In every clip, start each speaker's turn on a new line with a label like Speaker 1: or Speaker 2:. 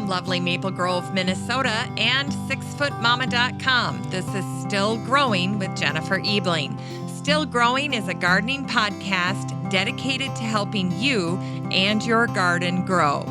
Speaker 1: from lovely Maple Grove, Minnesota, and 6footmama.com. This is Still Growing with Jennifer Ebling. Still Growing is a gardening podcast dedicated to helping you and your garden grow.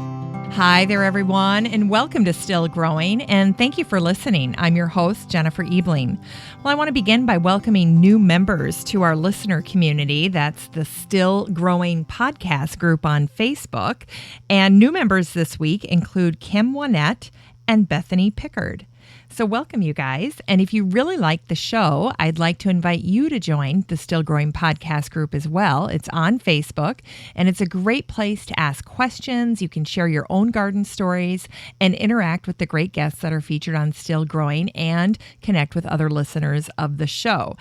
Speaker 1: Hi there, everyone, and welcome to Still Growing, and thank you for listening. I'm your host, Jennifer Ebling. Well, I want to begin by welcoming new members to our listener community. That's the Still Growing podcast group on Facebook. And new members this week include Kim Wannett and Bethany Pickard. So welcome, you guys. And if you really like the show, I'd like to invite you to join the Still Growing podcast group as well. It's on Facebook, and it's a great place to ask questions. You can share your own garden stories and interact with the great guests that are featured on Still Growing and connect with other listeners of the show.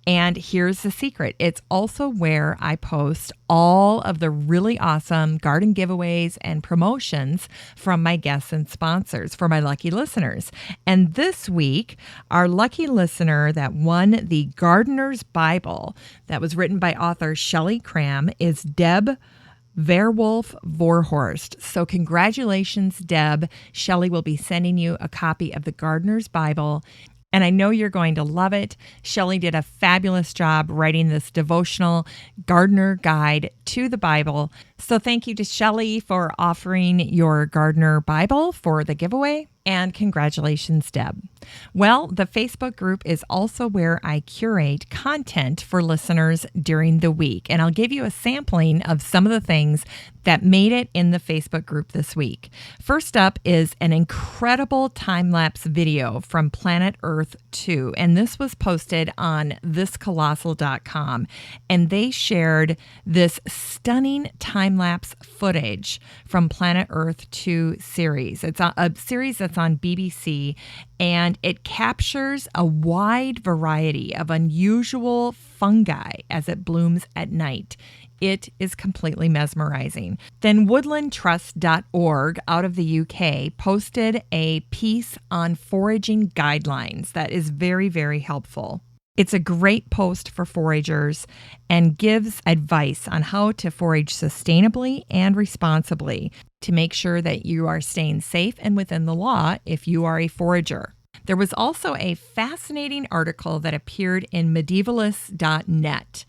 Speaker 1: And here's the secret. It's also where I post all of the really awesome garden giveaways and promotions from my guests and sponsors for my lucky listeners. And this week, our lucky listener that won the Gardener's Bible that was written by author Shelley Cram is Deb Verwolf Vorhorst. So congratulations, Deb. Shelley will be sending you a copy of the Gardener's Bible, and I know you're going to love it. Shelley did a fabulous job writing this devotional gardener guide to the Bible. So thank you to Shelley for offering your Gardener Bible for the giveaway. And congratulations, Deb. Well, the Facebook group is also where I curate content for listeners during the week. And I'll give you a sampling of some of the things that made it in the Facebook group this week. First up is an incredible time-lapse video from Planet Earth 2. And this was posted on thiscolossal.com. And they shared this stunning time-lapse footage from Planet Earth 2 series. It's a series that's on BBC, and it captures a wide variety of unusual fungi as it blooms at night. It is completely mesmerizing. Then woodlandtrust.org out of the UK posted a piece on foraging guidelines that is very, very helpful. It's a great post for foragers and gives advice on how to forage sustainably and responsibly to make sure that you are staying safe and within the law if you are a forager. There was also a fascinating article that appeared in medievalist.net.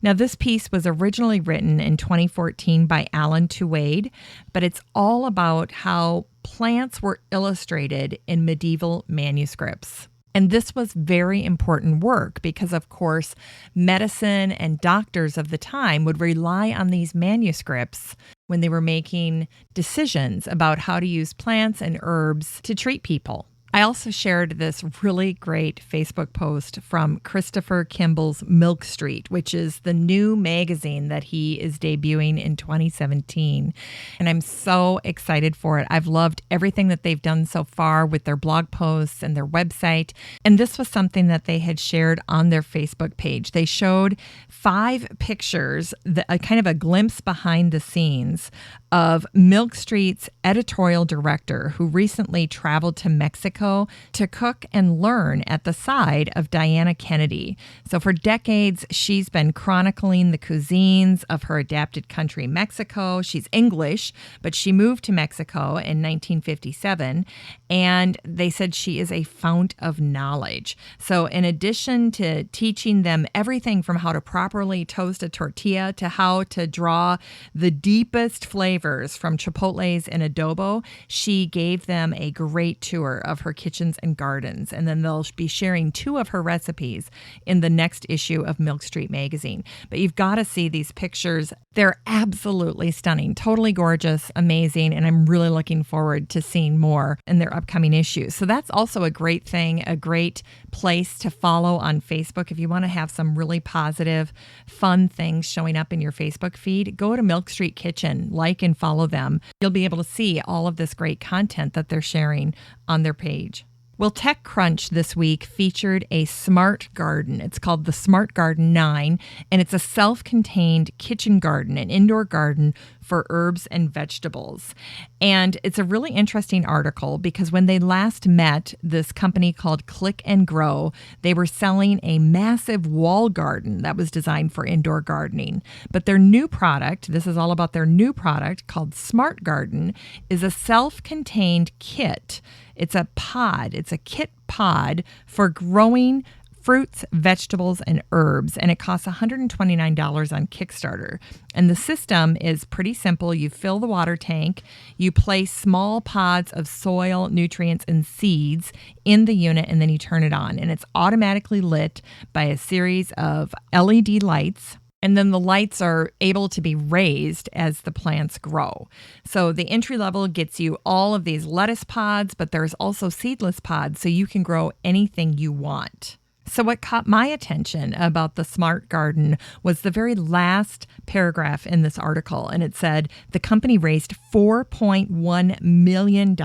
Speaker 1: Now, this piece was originally written in 2014 by Alan Tuwade, but it's all about how plants were illustrated in medieval manuscripts. And this was very important work because, of course, medicine and doctors of the time would rely on these manuscripts when they were making decisions about how to use plants and herbs to treat people. I also shared this really great Facebook post from Christopher Kimball's Milk Street, which is the new magazine that he is debuting in 2017. And I'm so excited for it. I've loved everything that they've done so far with their blog posts and their website. And this was something that they had shared on their Facebook page. They showed 5 pictures, kind of a glimpse behind the scenes of Milk Street's editorial director, who recently traveled to Mexico to cook and learn at the side of Diana Kennedy. So for decades, she's been chronicling the cuisines of her adapted country, Mexico. She's English, but she moved to Mexico in 1957, and they said she is a fount of knowledge. So in addition to teaching them everything from how to properly toast a tortilla to how to draw the deepest flavors from chipotles and adobo, she gave them a great tour of her kitchens and gardens. And then they'll be sharing 2 of her recipes in the next issue of Milk Street magazine. But you've got to see these pictures. They're absolutely stunning, totally gorgeous, amazing. And I'm really looking forward to seeing more in their upcoming issues. So that's also a great thing, a great place to follow on Facebook. If you want to have some really positive, fun things showing up in your Facebook feed, go to Milk Street Kitchen, like and follow them. You'll be able to see all of this great content that they're sharing on their page. Well, TechCrunch this week featured a smart garden. It's called the Smart Garden 9, and it's a self-contained kitchen garden, an indoor garden for herbs and vegetables. And it's a really interesting article because when they last met, this company called Click and Grow, they were selling a massive wall garden that was designed for indoor gardening. But their new product, this is all about their new product called Smart Garden, is a self-contained kit. It's a pod. It's a kit pod for growing fruits, vegetables, and herbs, and it costs $129 on Kickstarter. And the system is pretty simple. You fill the water tank, you place small pods of soil, nutrients, and seeds in the unit, and then you turn it on. And it's automatically lit by a series of LED lights. And then the lights are able to be raised as the plants grow. So the entry level gets you all of these lettuce pods, but there's also seedless pods, so you can grow anything you want. So what caught my attention about the Smart Garden was the very last paragraph in this article. And it said the company raised $4.1 million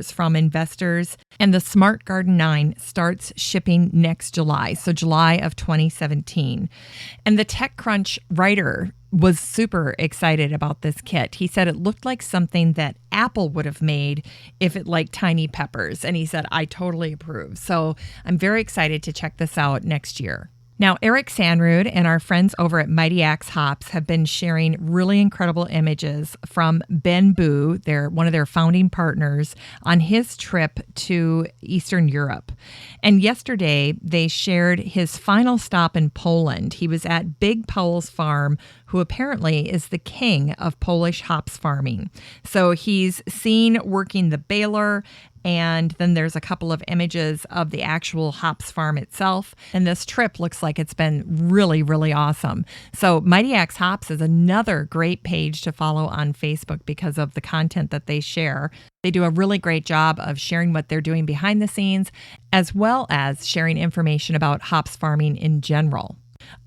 Speaker 1: from investors, and the Smart Garden 9 starts shipping next July, so July of 2017. And the TechCrunch writer was super excited about this kit. He said it looked like something that Apple would have made if it liked tiny peppers. And he said, I totally approve. So I'm very excited to check this out next year. Now, Eric Sanrud and our friends over at Mighty Axe Hops have been sharing really incredible images from Ben Boo, one of their founding partners, on his trip to Eastern Europe. And yesterday, they shared his final stop in Poland. He was at Big Paul's farm, who apparently is the king of Polish hops farming. So he's seen working the baler, and then there's a couple of images of the actual hops farm itself. And this trip looks like it's been really, really awesome. So Mighty Axe Hops is another great page to follow on Facebook because of the content that they share. They do a really great job of sharing what they're doing behind the scenes, as well as sharing information about hops farming in general.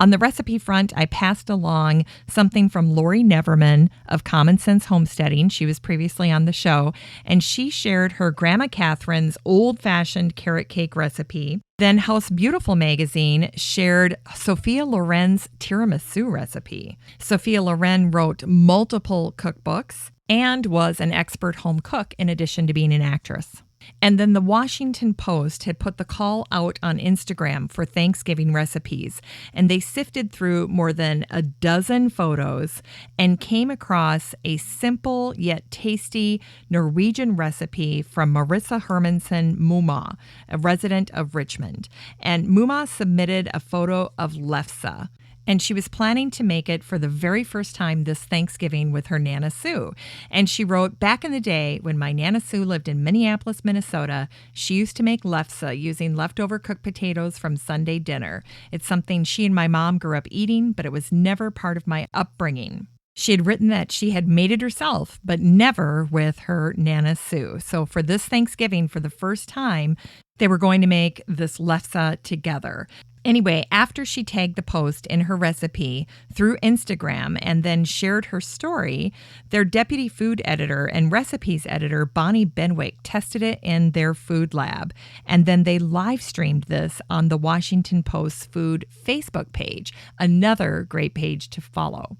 Speaker 1: On the recipe front, I passed along something from Lori Neverman of Common Sense Homesteading. She was previously on the show, and she shared her Grandma Catherine's old-fashioned carrot cake recipe. Then House Beautiful magazine shared Sophia Loren's tiramisu recipe. Sophia Loren wrote multiple cookbooks and was an expert home cook in addition to being an actress. And then the Washington Post had put the call out on Instagram for Thanksgiving recipes, and they sifted through more than a dozen photos and came across a simple yet tasty Norwegian recipe from Marissa Hermansen Mumma, a resident of Richmond. And Mumma submitted a photo of lefse, and she was planning to make it for the very first time this Thanksgiving with her Nana Sue. And she wrote, back in the day when my Nana Sue lived in Minneapolis, Minnesota, she used to make lefse using leftover cooked potatoes from Sunday dinner. It's something she and my mom grew up eating, but it was never part of my upbringing. She had written that she had made it herself, but never with her Nana Sue. So for this Thanksgiving, for the first time, they were going to make this lefse together. Anyway, after she tagged the post in her recipe through Instagram and then shared her story, their deputy food editor and recipes editor, Bonnie Benwick, tested it in their food lab. And then they live streamed this on the Washington Post's food Facebook page, another great page to follow.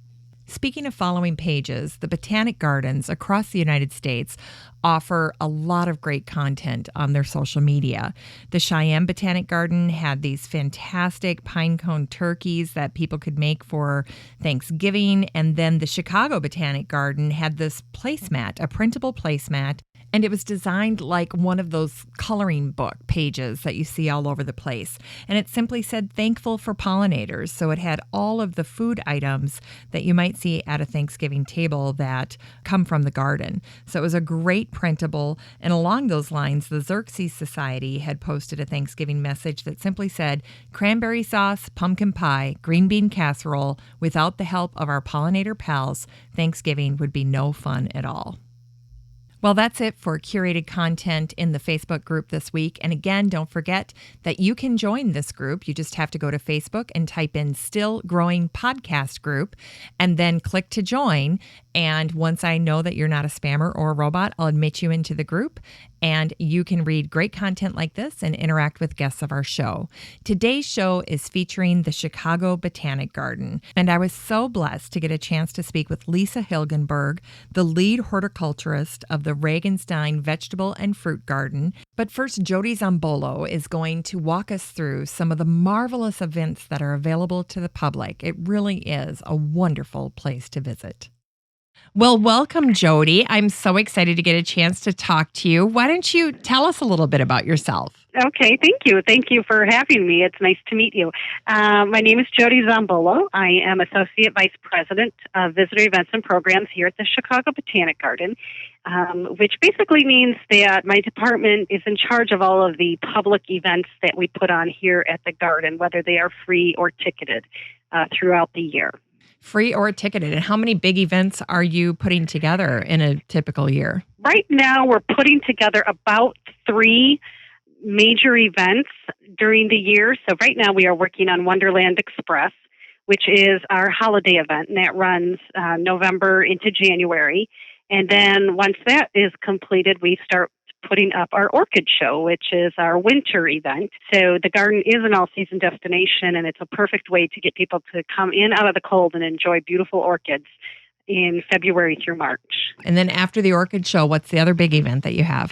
Speaker 1: Speaking of following pages, the botanic gardens across the United States offer a lot of great content on their social media. The Cheyenne Botanic Garden had these fantastic pine cone turkeys that people could make for Thanksgiving. And then the Chicago Botanic Garden had this placemat, a printable placemat. And it was designed like one of those coloring book pages that you see all over the place. And it simply said, thankful for pollinators. So it had all of the food items that you might see at a Thanksgiving table that come from the garden. So it was a great printable. And along those lines, the Xerxes Society had posted a Thanksgiving message that simply said, cranberry sauce, pumpkin pie, green bean casserole. Without the help of our pollinator pals, Thanksgiving would be no fun at all. Well, that's it for curated content in the Facebook group this week. And again, don't forget that you can join this group. You just have to go to Facebook and type in Still Growing Podcast Group and then click to join. And once I know that you're not a spammer or a robot, I'll admit you into the group. And you can read great content like this and interact with guests of our show. Today's show is featuring the Chicago Botanic Garden. And I was so blessed to get a chance to speak with Lisa Hilgenberg, the lead horticulturist of the Regenstein Vegetable and Fruit Garden. But first, Jodi Zombolo is going to walk us through some of the marvelous events that are available to the public. It really is a wonderful place to visit. Well, welcome, Jodi. I'm so excited to get a chance to talk to you. Why don't you tell us a little bit about yourself?
Speaker 2: Okay, thank you. Thank you for having me. It's nice to meet you. My name is Jodi Zombolo. I am Associate Vice President of Visitor Events and Programs here at the Chicago Botanic Garden, which basically means that my department is in charge of all of the public events that we put on here at the garden, whether they are free or ticketed throughout the year.
Speaker 1: Free or ticketed. And how many big events are you putting together in a typical year?
Speaker 2: Right now, we're putting together about 3 major events during the year. So right now, we are working on Wonderland Express, which is our holiday event, and that runs November into January. And then once that is completed, we start putting up our orchid show, which is our winter event. So the garden is an all-season destination, and it's a perfect way to get people to come in out of the cold and enjoy beautiful orchids in February through March.
Speaker 1: And then after the orchid show, what's the other big event that you have?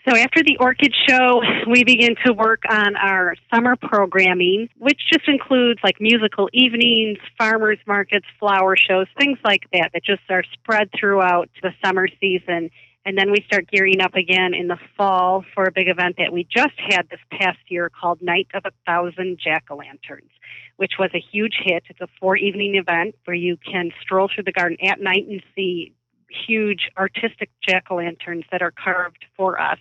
Speaker 2: So after the orchid show, we begin to work on our summer programming, which just includes like musical evenings, farmers markets, flower shows, things like that just are spread throughout the summer season. And then we start gearing up again in the fall for a big event that we just had this past year called Night of 1,000 Jack-o'-lanterns, which was a huge hit. It's a 4-evening event where you can stroll through the garden at night and see huge artistic jack-o'-lanterns that are carved for us.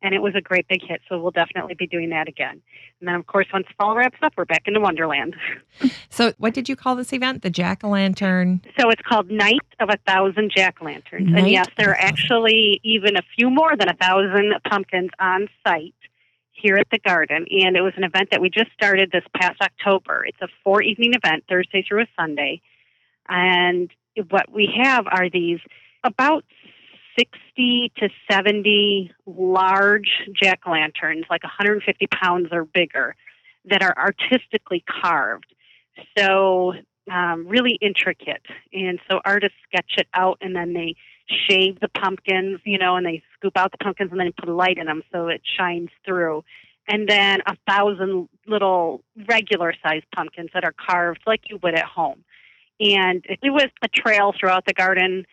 Speaker 2: And it was a great big hit, so we'll definitely be doing that again. And then, of course, once fall wraps up, we're back into Wonderland.
Speaker 1: So what did you call this event? The jack-o'-lantern?
Speaker 2: So it's called Night of 1,000 Jack-o'-lanterns. And yes, there are actually even a few more than 1,000 pumpkins on site here at the garden. And it was an event that we just started this past October. It's a 4-evening event, Thursday through a Sunday. And what we have are these about 60 to 70 large jack-o'-lanterns, like 150 pounds or bigger, that are artistically carved. So really intricate. And so artists sketch it out, and then they shave the pumpkins, and they scoop out the pumpkins and then put a light in them so it shines through. And then 1,000 little regular-sized pumpkins that are carved like you would at home. And it was a trail throughout the garden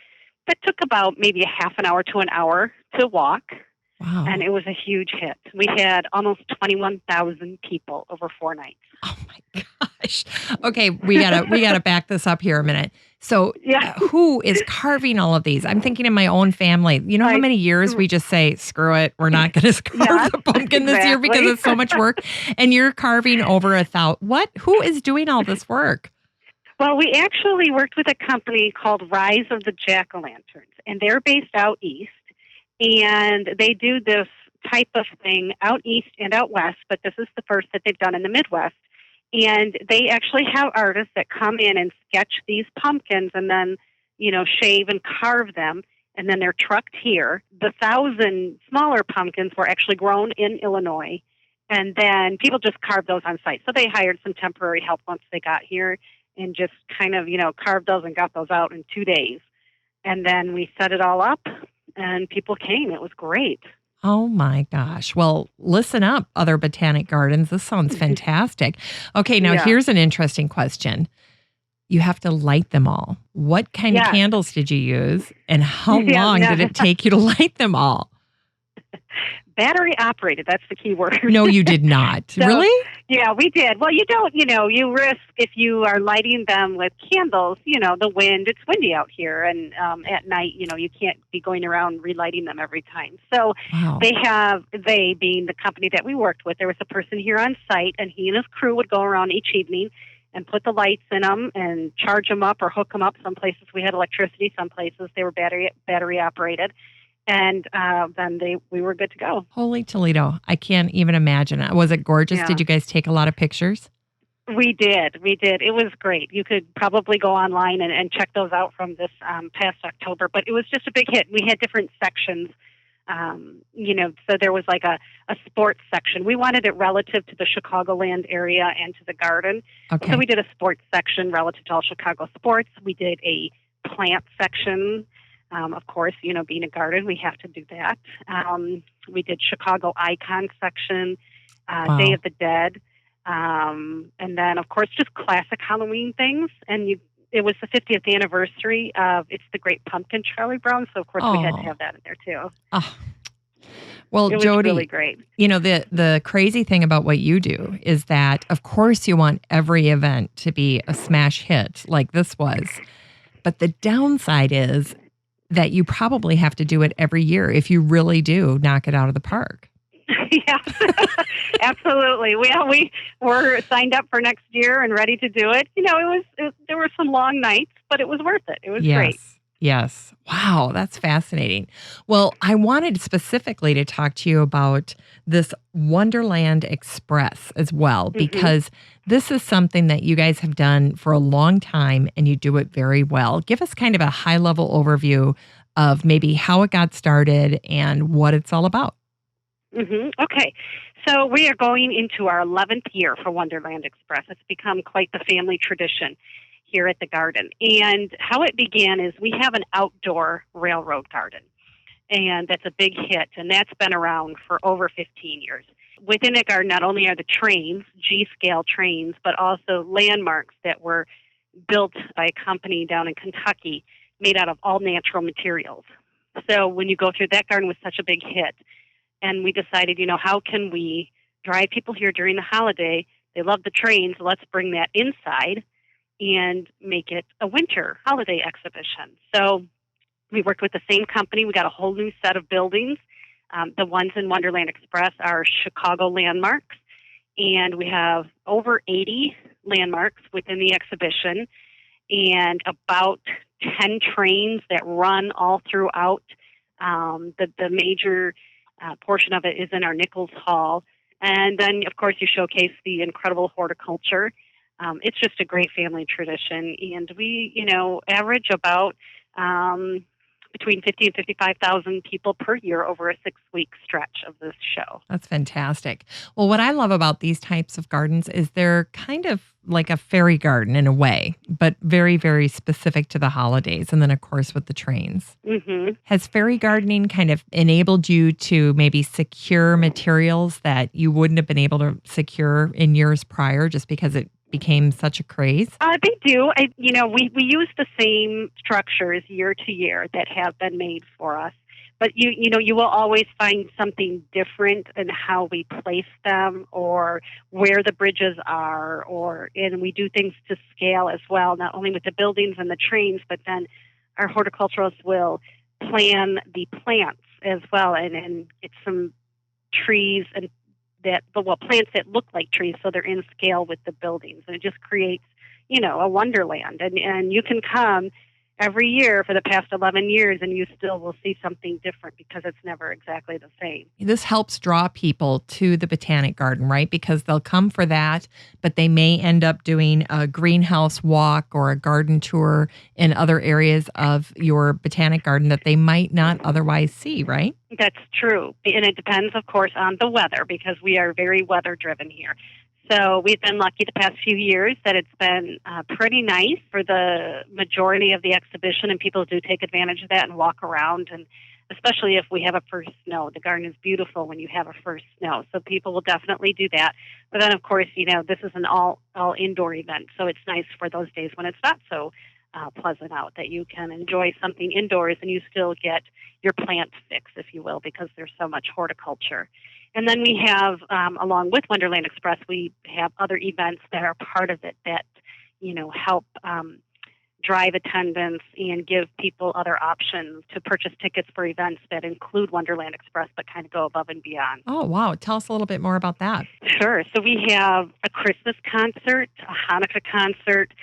Speaker 2: that took about maybe a half an hour to an hour to walk.
Speaker 1: Wow.
Speaker 2: And it was a huge hit. We had almost 21,000 people over 4 nights.
Speaker 1: Oh my gosh. Okay, we gotta back this up here a minute. So who is carving all of these? I'm thinking of my own family. You know how many years we just say, screw it, we're not going to carve the pumpkin this year because it's so much work. And you're carving over 1,000. Who is doing all this work?
Speaker 2: Well, we actually worked with a company called Rise of the Jack-o'-lanterns, and they're based out east, and they do this type of thing out east and out west, but this is the first that they've done in the Midwest. And they actually have artists that come in and sketch these pumpkins and then, shave and carve them, and then they're trucked here. The 1,000 smaller pumpkins were actually grown in Illinois, and then people just carved those on site. So they hired some temporary help once they got here, and just kind of, carved those and got those out in 2 days. And then we set it all up, and people came. It was great.
Speaker 1: Oh, my gosh. Well, listen up, other botanic gardens. This sounds fantastic. Okay, now here's an interesting question. You have to light them all. What kind of candles did you use, and how long did it take you to light them all?
Speaker 2: Battery operated. That's the key word.
Speaker 1: No, you did not. So, really?
Speaker 2: Yeah, we did. Well, you don't, you risk if you are lighting them with candles, the wind, it's windy out here. And at night, you can't be going around relighting them every time. So they being the company that we worked with, there was a person here on site, and he and his crew would go around each evening and put the lights in them and charge them up or hook them up. Some places we had electricity, some places they were battery operated. And then we were good to go.
Speaker 1: Holy Toledo. I can't even imagine it. Was it gorgeous? Did you guys take a lot of pictures?
Speaker 2: We did. It was great. You could probably go online and check those out from this past October. But it was just a big hit. We had different sections So there was like a sports section. We wanted it relative to the Chicagoland area and to the garden.
Speaker 1: Okay.
Speaker 2: So we did a sports section relative to all Chicago sports. We did a plant section. Of course, being a garden, we have to do that. We did Chicago icon section,
Speaker 1: Wow.
Speaker 2: Day of the Dead, and then, of course, just classic Halloween things. And it was the 50th anniversary of It's the Great Pumpkin, Charlie Brown. So, of course, we had to have that in there, too.
Speaker 1: Oh. Well,
Speaker 2: it was
Speaker 1: Jodi,
Speaker 2: really great.
Speaker 1: The crazy thing about what you do is that, of course, you want every event to be a smash hit like this was. But the downside is that you probably have to do it every year if you really do knock it out of the park.
Speaker 2: Yeah, absolutely. We were signed up for next year and ready to do it. There were some long nights, but it was worth it. It was great.
Speaker 1: Yes. Wow, that's fascinating. Well, I wanted specifically to talk to you about this Wonderland Express as well, because this is something that you guys have done for a long time and you do it very well. Give us kind of a high-level overview of maybe how it got started and what it's all about.
Speaker 2: Okay. So we are going into our 11th year for Wonderland Express. It's become quite the family tradition here at the garden. And how it began is we have an outdoor railroad garden, and that's a big hit, and that's been around for over 15 years. Within the garden, not only are the trains, G-scale trains, but also landmarks that were built by a company down in Kentucky made out of all natural materials. So when you go through that garden was such a big hit, and we decided, how can we drive people here during the holiday? They love the trains. Let's bring that inside and make it a winter holiday exhibition. So we worked with the same company. We got a whole new set of buildings. The ones in Wonderland Express are Chicago landmarks, and we have over 80 landmarks within the exhibition and about 10 trains that run all throughout. The major portion of it is in our Nichols Hall. And then, of course, you showcase the incredible horticulture. It's just a great family tradition. And we, average about between 50 and 55,000 people per year over a 6-week stretch of this show.
Speaker 1: That's fantastic. Well, what I love about these types of gardens is they're kind of like a fairy garden in a way, but very, very specific to the holidays. And then, of course, with the trains. Has fairy gardening kind of enabled you to maybe secure materials that you wouldn't have been able to secure in years prior just because it became such a craze?
Speaker 2: They do. We use the same structures year to year that have been made for us. But you will always find something different in how we place them or where the bridges are, and we do things to scale as well, not only with the buildings and the trains, but then our horticulturists will plan the plants as well and get some trees and plants that look like trees, so they're in scale with the buildings, and it just creates, a wonderland. And you can come every year for the past 11 years, and you still will see something different because it's never exactly the same.
Speaker 1: This helps draw people to the Botanic Garden, right? Because they'll come for that, but they may end up doing a greenhouse walk or a garden tour in other areas of your Botanic Garden that they might not otherwise see, right?
Speaker 2: That's true. And it depends, of course, on the weather because we are very weather-driven here. So we've been lucky the past few years that it's been pretty nice for the majority of the exhibition, and people do take advantage of that and walk around, and especially if we have a first snow. The garden is beautiful when you have a first snow, so people will definitely do that. But then, of course, this is an all indoor event, so it's nice for those days when it's not so pleasant out that you can enjoy something indoors and you still get your plant fix, if you will, because there's so much horticulture. And then we have, along with Wonderland Express, we have other events that are part of it that, help drive attendance and give people other options to purchase tickets for events that include Wonderland Express but kind of go above and beyond.
Speaker 1: Oh, wow. Tell us a little bit more about that. Sure.
Speaker 2: So we have a Christmas concert, a Hanukkah concert,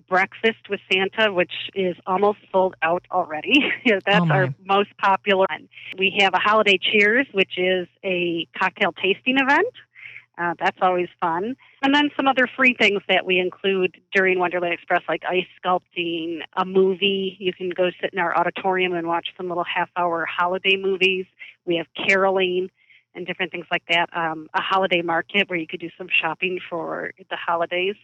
Speaker 2: breakfast with Santa, which is almost sold out already. That's our most popular one. We have a holiday cheers, which is a cocktail tasting event. That's always fun. And then some other free things that we include during Wonderland Express, like ice sculpting, a movie. You can go sit in our auditorium and watch some little half-hour holiday movies. We have caroling and different things like that. A holiday market where you could do some shopping for the holidays.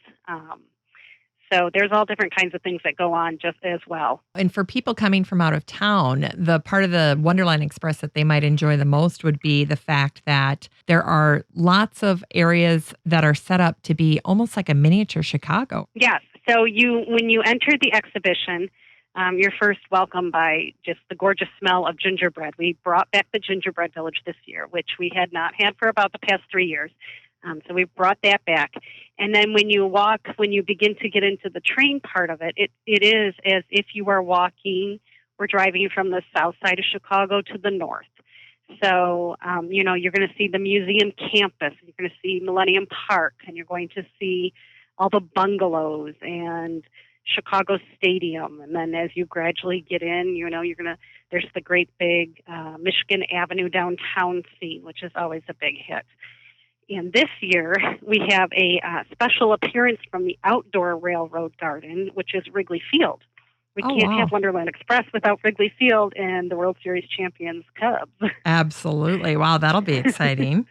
Speaker 2: So there's all different kinds of things that go on just as well.
Speaker 1: And for people coming from out of town, the part of the Wonderland Express that they might enjoy the most would be the fact that there are lots of areas that are set up to be almost like a miniature Chicago.
Speaker 2: Yes. So when you enter the exhibition, you're first welcomed by just the gorgeous smell of gingerbread. We brought back the gingerbread village this year, which we had not had for about the past 3 years. So we brought that back. And then when you begin to get into the train part of it, it is as if you are walking or driving from the south side of Chicago to the north. So, you're going to see the museum campus, you're going to see Millennium Park, and you're going to see all the bungalows and Chicago Stadium. And then as you gradually get in, there's the great big Michigan Avenue downtown scene, which is always a big hit. And this year, we have a special appearance from the outdoor railroad garden, which is Wrigley Field. We can't have Wonderland Express without Wrigley Field and the World Series champions Cubs.
Speaker 1: Absolutely. Wow, that'll be exciting.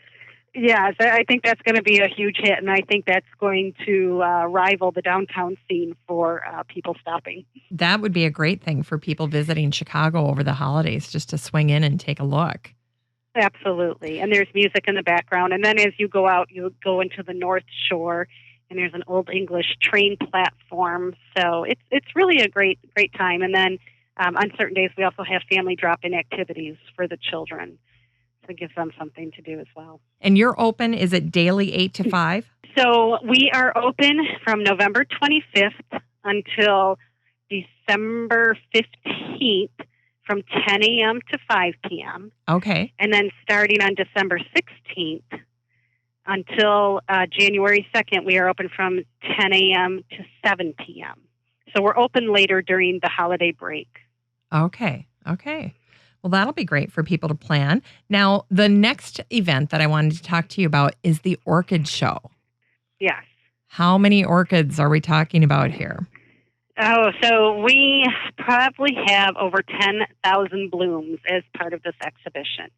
Speaker 2: Yes, I think that's going to be a huge hit, and I think that's going to rival the downtown scene for people stopping.
Speaker 1: That would be a great thing for people visiting Chicago over the holidays, just to swing in and take a look.
Speaker 2: Absolutely. And there's music in the background. And then as you go out, you go into the North Shore, and there's an Old English train platform. So it's really a great time. And then on certain days, we also have family drop-in activities for the children. So it gives them something to do as well. And
Speaker 1: you're open, is it daily 8 to 5?
Speaker 2: So we are open from November 25th until December 15th. From 10 a.m. to 5 p.m.
Speaker 1: Okay.
Speaker 2: And then starting on December 16th until January 2nd, we are open from 10 a.m. to 7 p.m. So we're open later during the holiday break.
Speaker 1: Okay. Well, that'll be great for people to plan. Now, the next event that I wanted to talk to you about is the Orchid Show.
Speaker 2: Yes.
Speaker 1: How many orchids are we talking about here?
Speaker 2: Oh, so we probably have over 10,000 blooms as part of this exhibition.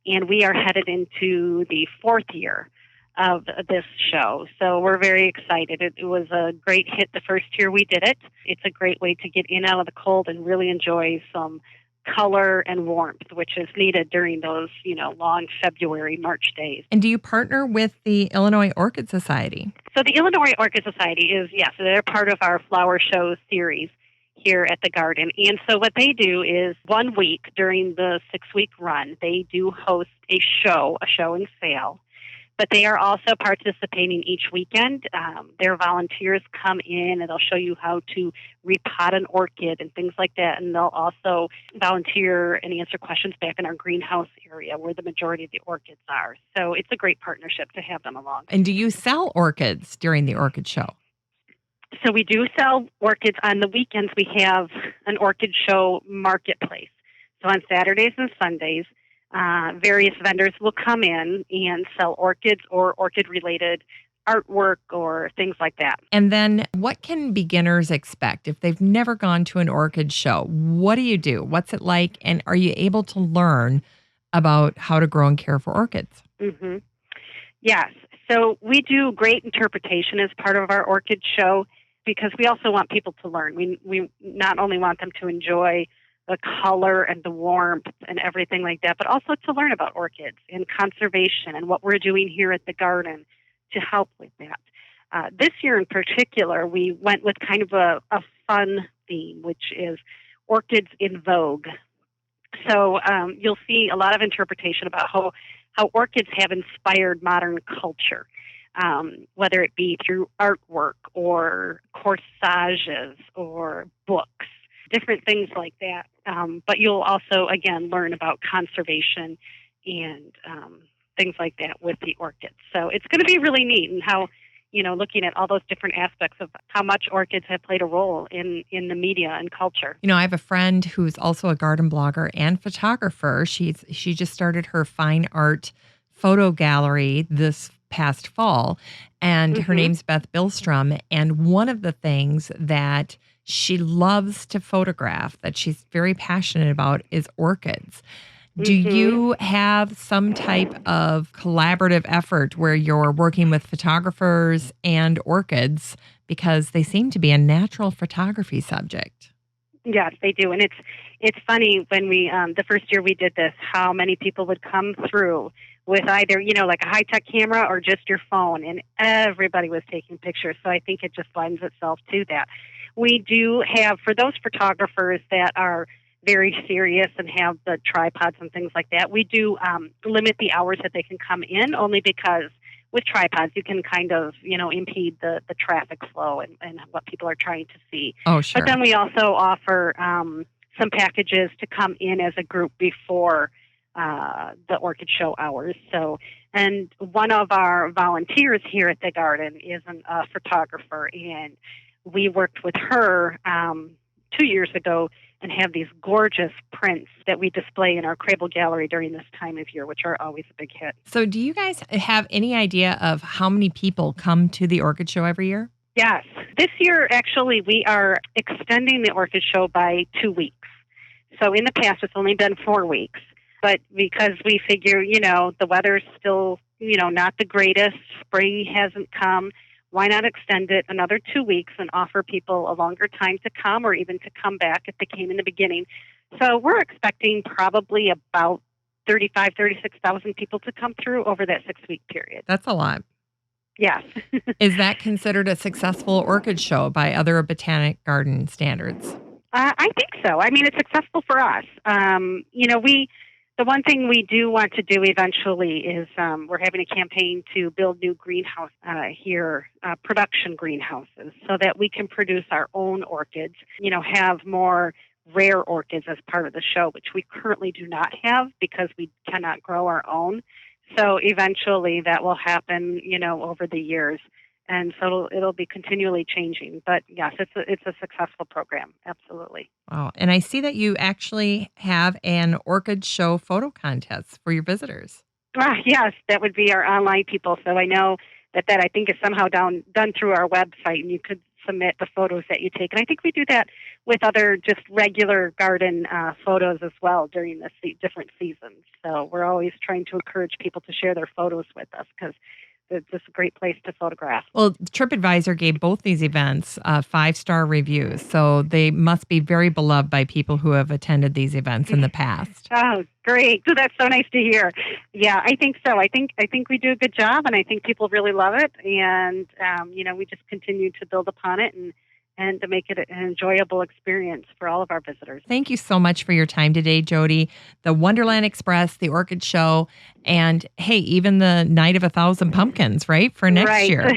Speaker 2: And we are headed into the 4th year of this show. So we're very excited. It was a great hit the first year we did it. It's a great way to get in out of the cold and really enjoy some color and warmth, which is needed during those, long February, March days.
Speaker 1: And do you partner with the Illinois Orchid Society?
Speaker 2: So the Illinois Orchid Society is, yes, they're part of our flower show series here at the garden. And so what they do is 1 week during the 6-week run, they do host a show and sale. But they are also participating each weekend. Their volunteers come in and they'll show you how to repot an orchid and things like that. And they'll also volunteer and answer questions back in our greenhouse area where the majority of the orchids are. So it's a great partnership to have them along.
Speaker 1: And do you sell orchids during the orchid show?
Speaker 2: So we do sell orchids. On the weekends, we have an orchid show marketplace. So on Saturdays and Sundays, various vendors will come in and sell orchids or orchid-related artwork or things like that.
Speaker 1: And then what can beginners expect if they've never gone to an orchid show? What do you do? What's it like? And are you able to learn about how to grow and care for orchids?
Speaker 2: Mm-hmm. Yes. So we do great interpretation as part of our orchid show because we also want people to learn. We not only want them to enjoy the color and the warmth and everything like that, but also to learn about orchids and conservation and what we're doing here at the garden to help with that. This year in particular, we went with kind of a fun theme, which is orchids in vogue. So you'll see a lot of interpretation about how orchids have inspired modern culture, whether it be through artwork or corsages or books, different things like that. But you'll also, again, learn about conservation and things like that with the orchids. So it's going to be really neat and how, looking at all those different aspects of how much orchids have played a role in the media and culture.
Speaker 1: I have a friend who's also a garden blogger and photographer. She just started her fine art photo gallery this past fall, and her name's Beth Billstrom. And one of the things that she loves to photograph, that she's very passionate about, is orchids. Do you have some type of collaborative effort where you're working with photographers and orchids, because they seem to be a natural photography subject?
Speaker 2: Yes, they do. And it's funny when we the first year we did this, how many people would come through with either, like a high-tech camera or just your phone, and everybody was taking pictures. So I think it just lends itself to that. We do have, for those photographers that are very serious and have the tripods and things like that, we do limit the hours that they can come in, only because with tripods, you can kind of, impede the traffic flow and what people are trying to see.
Speaker 1: Oh, sure.
Speaker 2: But then we also offer some packages to come in as a group before the orchid show hours. So, and one of our volunteers here at the garden is a photographer, and we worked with her 2 years ago and have these gorgeous prints that we display in our Crable Gallery during this time of year, which are always a big hit.
Speaker 1: So do you guys have any idea of how many people come to the orchid show every year?
Speaker 2: Yes. This year, actually, we are extending the orchid show by 2 weeks. So in the past, it's only been 4 weeks. But because we figure, the weather's still, not the greatest, spring hasn't come, why not extend it another 2 weeks and offer people a longer time to come, or even to come back if they came in the beginning? So we're expecting probably about 36,000 people to come through over that 6-week period.
Speaker 1: That's a lot.
Speaker 2: Yes.
Speaker 1: Is that considered a successful orchid show by other botanic garden standards?
Speaker 2: I think so. I mean, it's successful for us. The one thing we do want to do eventually is we're having a campaign to build new greenhouse production greenhouses, so that we can produce our own orchids, have more rare orchids as part of the show, which we currently do not have because we cannot grow our own. So eventually that will happen, over the years. And so it'll be continually changing. But yes, it's a successful program. Absolutely.
Speaker 1: Wow. And I see that you actually have an orchid show photo contest for your visitors.
Speaker 2: Yes, that would be our online people. So I know that I think is somehow done through our website, and you could submit the photos that you take. And I think we do that with other just regular garden photos as well during the different seasons. So we're always trying to encourage people to share their photos with us, because it's just a great place to photograph.
Speaker 1: Well, TripAdvisor gave both these events 5-star reviews, so they must be very beloved by people who have attended these events in the past.
Speaker 2: Oh, great. So that's so nice to hear. Yeah, I think so. I think we do a good job, and I think people really love it. And, we just continue to build upon it and to make it an enjoyable experience for all of our visitors.
Speaker 1: Thank you so much for your time today, Jodi. The Wonderland Express, the Orchid Show, and hey, even the Night of 1,000 Pumpkins, right? For next year.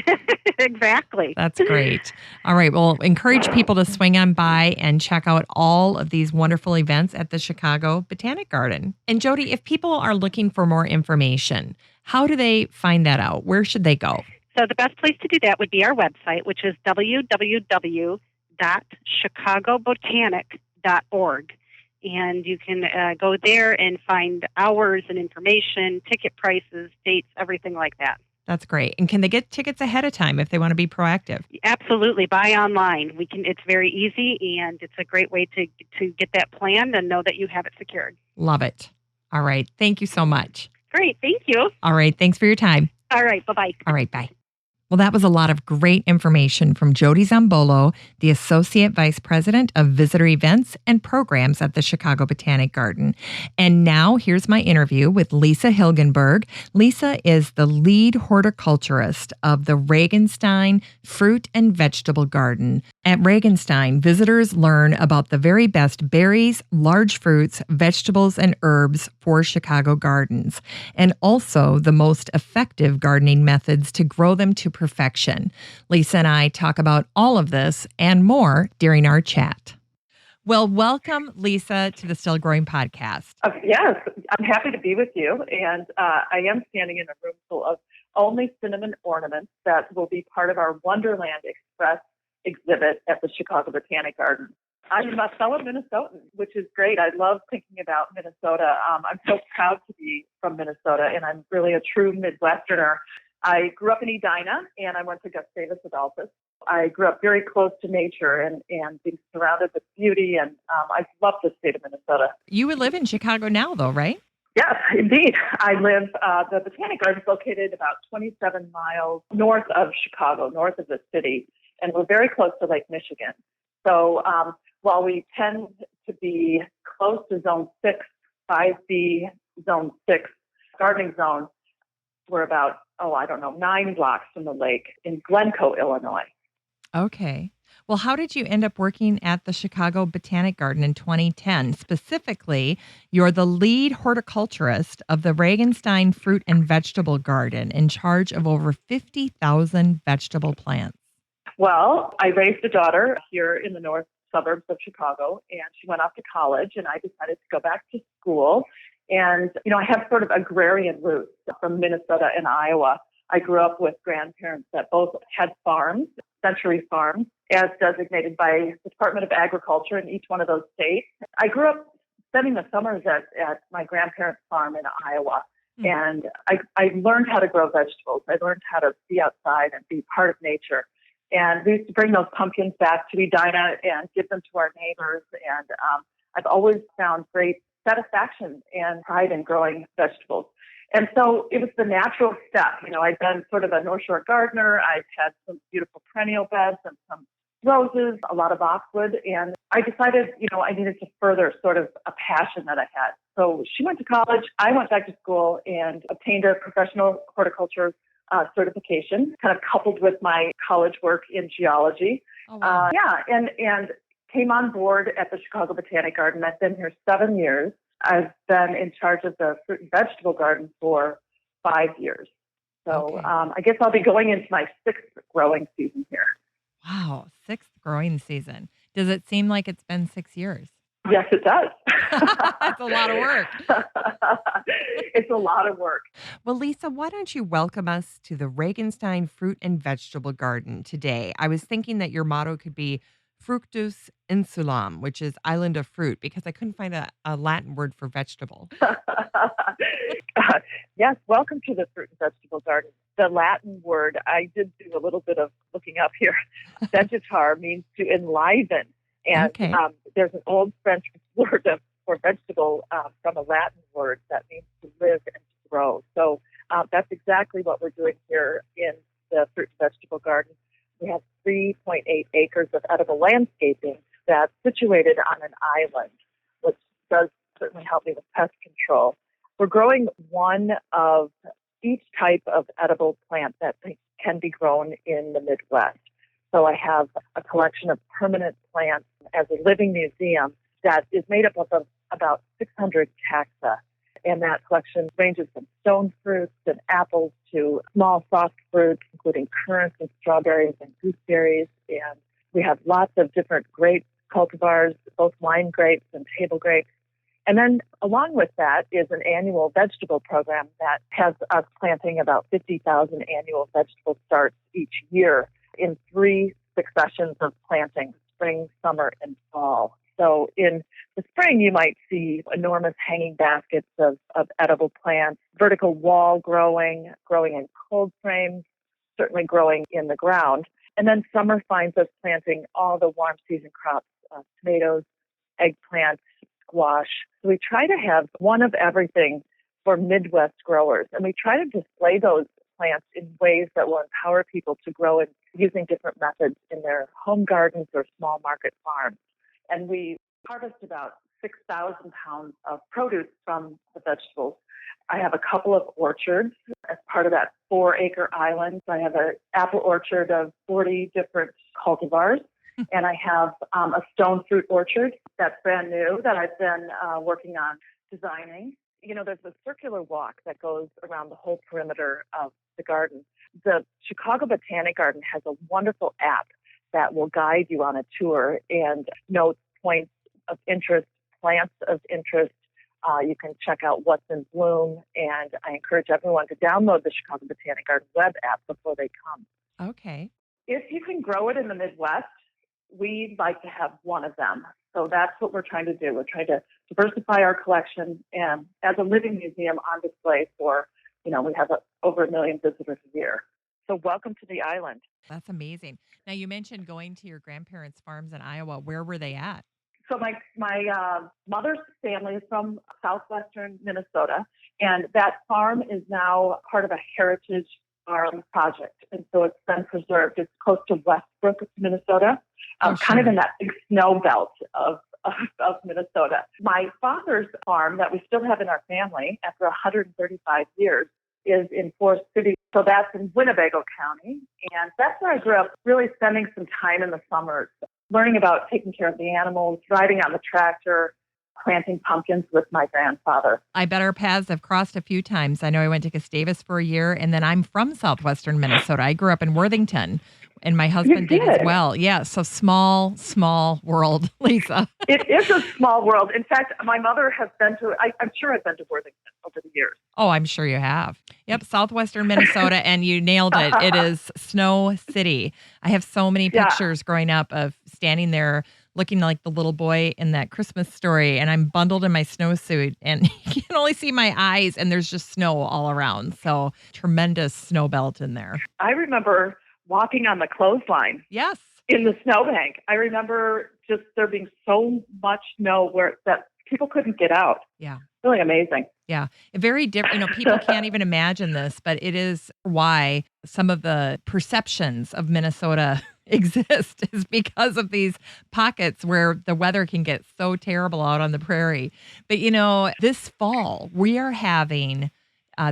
Speaker 2: Exactly.
Speaker 1: That's great. All right. Well, encourage people to swing on by and check out all of these wonderful events at the Chicago Botanic Garden. And Jodi, if people are looking for more information, how do they find that out? Where should they go?
Speaker 2: So the best place to do that would be our website, which is www.chicagobotanic.org. And you can go there and find hours and information, ticket prices, dates, everything like that.
Speaker 1: That's great. And can they get tickets ahead of time if they want to be proactive?
Speaker 2: Absolutely. Buy online. It's very easy, and it's a great way to get that planned and know that you have it secured.
Speaker 1: Love it. All right. Thank you so much.
Speaker 2: Great. Thank you.
Speaker 1: All right. Thanks for your time.
Speaker 2: All right. Bye-bye.
Speaker 1: All right. Bye. Well, that was a lot of great information from Jodi Zombolo, the Associate Vice President of Visitor Events and Programs at the Chicago Botanic Garden. And now here's my interview with Lisa Hilgenberg. Lisa is the lead horticulturist of the Regenstein Fruit and Vegetable Garden. At Regenstein, visitors learn about the very best berries, large fruits, vegetables, and herbs for Chicago gardens, and also the most effective gardening methods to grow them to perfection. Lisa and I talk about all of this and more during our chat. Well, welcome, Lisa, to the Still Growing podcast.
Speaker 3: Yes, I'm happy to be with you. And I am standing in a room full of only cinnamon ornaments that will be part of our Wonderland Express exhibit at the Chicago Botanic Garden. I'm a fellow Minnesotan, which is great. I love thinking about Minnesota. I'm so proud to be from Minnesota, and I'm really a true Midwesterner. I grew up in Edina, and I went to Gustavus Adolphus. I grew up very close to nature and being surrounded with beauty, and I love the state of Minnesota.
Speaker 1: You would live in Chicago now, though, right?
Speaker 3: Yes, indeed. I live, the Botanic Garden is located about 27 miles north of Chicago, north of the city, and we're very close to Lake Michigan. So while we tend to be close to Zone 6, 5B, Zone 6 gardening zone, we're about, 9 blocks from the lake in Glencoe, Illinois.
Speaker 1: Okay. Well, how did you end up working at the Chicago Botanic Garden in 2010? Specifically, you're the lead horticulturist of the Regenstein Fruit and Vegetable Garden in charge of over 50,000 vegetable plants.
Speaker 3: Well, I raised a daughter here in the north suburbs of Chicago, and she went off to college, and I decided to go back to school. And, I have sort of agrarian roots from Minnesota and Iowa. I grew up with grandparents that both had farms, century farms, as designated by the Department of Agriculture in each one of those states. I grew up spending the summers at my grandparents' farm in Iowa. And I learned how to grow vegetables. I learned how to be outside and be part of nature. And we used to bring those pumpkins back to Edina and give them to our neighbors. And I've always found great satisfaction and pride in growing vegetables. And so it was the natural step. I've been sort of a North Shore gardener. I've had some beautiful perennial beds and some roses, a lot of boxwood. And I decided, I needed to further sort of a passion that I had. So she went to college. I went back to school and obtained a professional horticulture certification, kind of coupled with my college work in geology.
Speaker 1: Oh, wow.
Speaker 3: And came on board at the Chicago Botanic Garden. I've been here 7 years. I've been in charge of the fruit and vegetable garden for 5 years. So
Speaker 1: Okay.
Speaker 3: I guess I'll be going into my 6th growing season here.
Speaker 1: Wow, 6th growing season. Does it seem like it's been 6 years?
Speaker 3: Yes, it does.
Speaker 1: That's a lot of work.
Speaker 3: It's a lot of work.
Speaker 1: Well, Lisa, why don't you welcome us to the Regenstein Fruit and Vegetable Garden today? I was thinking that your motto could be Fructus Insulam, which is island of fruit, because I couldn't find a Latin word for vegetable.
Speaker 3: Yes, welcome to the Fruit and Vegetable Garden. The Latin word, I did do a little bit of looking up here. Vegetar means to enliven. And
Speaker 1: Okay.
Speaker 3: There's an old French word for vegetable from a Latin word that means to live and to grow. So that's exactly what we're doing here in the Fruit and Vegetable Garden. We have 3.8 acres of edible landscaping that's situated on an island, which does certainly help me with pest control. We're growing one of each type of edible plant that can be grown in the Midwest. So I have a collection of permanent plants as a living museum that is made up of about 600 taxa. And that collection ranges from stone fruits and apples to small soft fruits, including currants and strawberries and gooseberries. And we have lots of different grape cultivars, both wine grapes and table grapes. And then along with that is an annual vegetable program that has us planting about 50,000 annual vegetable starts each year in 3 successions of planting, spring, summer, and fall. So in the spring, you might see enormous hanging baskets of edible plants, vertical wall growing in cold frames, certainly growing in the ground. And then summer finds us planting all the warm season crops, tomatoes, eggplant, squash. So we try to have one of everything for Midwest growers. And we try to display those plants in ways that will empower people to grow it using different methods in their home gardens or small market farms. And we harvest about 6,000 pounds of produce from the vegetables. I have a couple of orchards as part of that 4-acre island. So I have an apple orchard of 40 different cultivars. And I have a stone fruit orchard that's brand new that I've been working on designing. There's a circular walk that goes around the whole perimeter of the garden. The Chicago Botanic Garden has a wonderful app that will guide you on a tour and note points of interest, plants of interest. You can check out what's in bloom, and I encourage everyone to download the Chicago Botanic Garden web app before they come.
Speaker 1: Okay.
Speaker 3: If you can grow it in the Midwest, we'd like to have one of them. So that's what we're trying to do. We're trying to diversify our collection and as a living museum on display for we have over 1 million visitors a year. So welcome to the island.
Speaker 1: That's amazing. Now, you mentioned going to your grandparents' farms in Iowa. Where were they at?
Speaker 3: So my mother's family is from southwestern Minnesota, and that farm is now part of a heritage farm project. And so it's been preserved. It's close to Westbrook, Minnesota, kind of in that big snow belt of Minnesota. My father's farm that we still have in our family after 135 years is in Forest City. So that's in Winnebago County. And that's where I grew up, really spending some time in the summers, learning about taking care of the animals, riding on the tractor, planting pumpkins with my grandfather.
Speaker 1: I bet our paths have crossed a few times. I know I went to Gustavus for a year, and then I'm from southwestern Minnesota. I grew up in Worthington, and my husband did as well. Yeah, so small world, Lisa.
Speaker 3: It is a small world. In fact, my mother has been to, I'm sure I've been to Worthington over the years.
Speaker 1: Oh, I'm sure you have. Yep, southwestern Minnesota, and you nailed it. It is Snow City. I have so many pictures growing up of standing there looking like the little boy in that Christmas story, and I'm bundled in my snowsuit, and you can only see my eyes, and there's just snow all around. So tremendous snow belt in there.
Speaker 3: I remember walking on the clothesline.
Speaker 1: Yes.
Speaker 3: In the snowbank. I remember just there being so much snow that people couldn't get out.
Speaker 1: Yeah.
Speaker 3: Really amazing.
Speaker 1: Yeah. Very different. People can't even imagine this, but it is why some of the perceptions of Minnesota exist is because of these pockets where the weather can get so terrible out on the prairie. But, this fall we are having,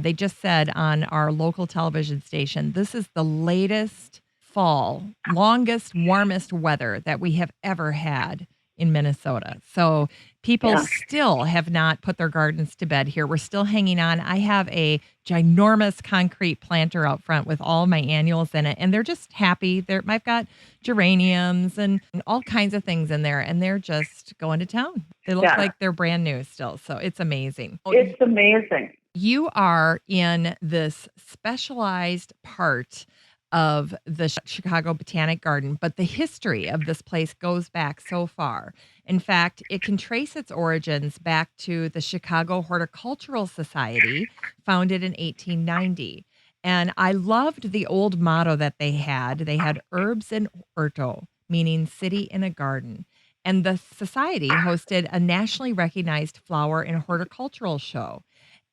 Speaker 1: they just said on our local television station, this is the latest fall, longest, warmest weather that we have ever had in Minnesota. So people still have not put their gardens to bed here. We're still hanging on. I have a ginormous concrete planter out front with all my annuals in it, and they're just happy. I've got geraniums and all kinds of things in there, and they're just going to town. They look like they're brand new still. So it's amazing.
Speaker 3: It's amazing.
Speaker 1: You are in this specialized part of the Chicago Botanic Garden, but the history of this place goes back so far. In fact, it can trace its origins back to the Chicago Horticultural Society, founded in 1890. And I loved the old motto that they had. They had Herbs in Orto, meaning city in a garden. And the society hosted a nationally recognized flower and horticultural show.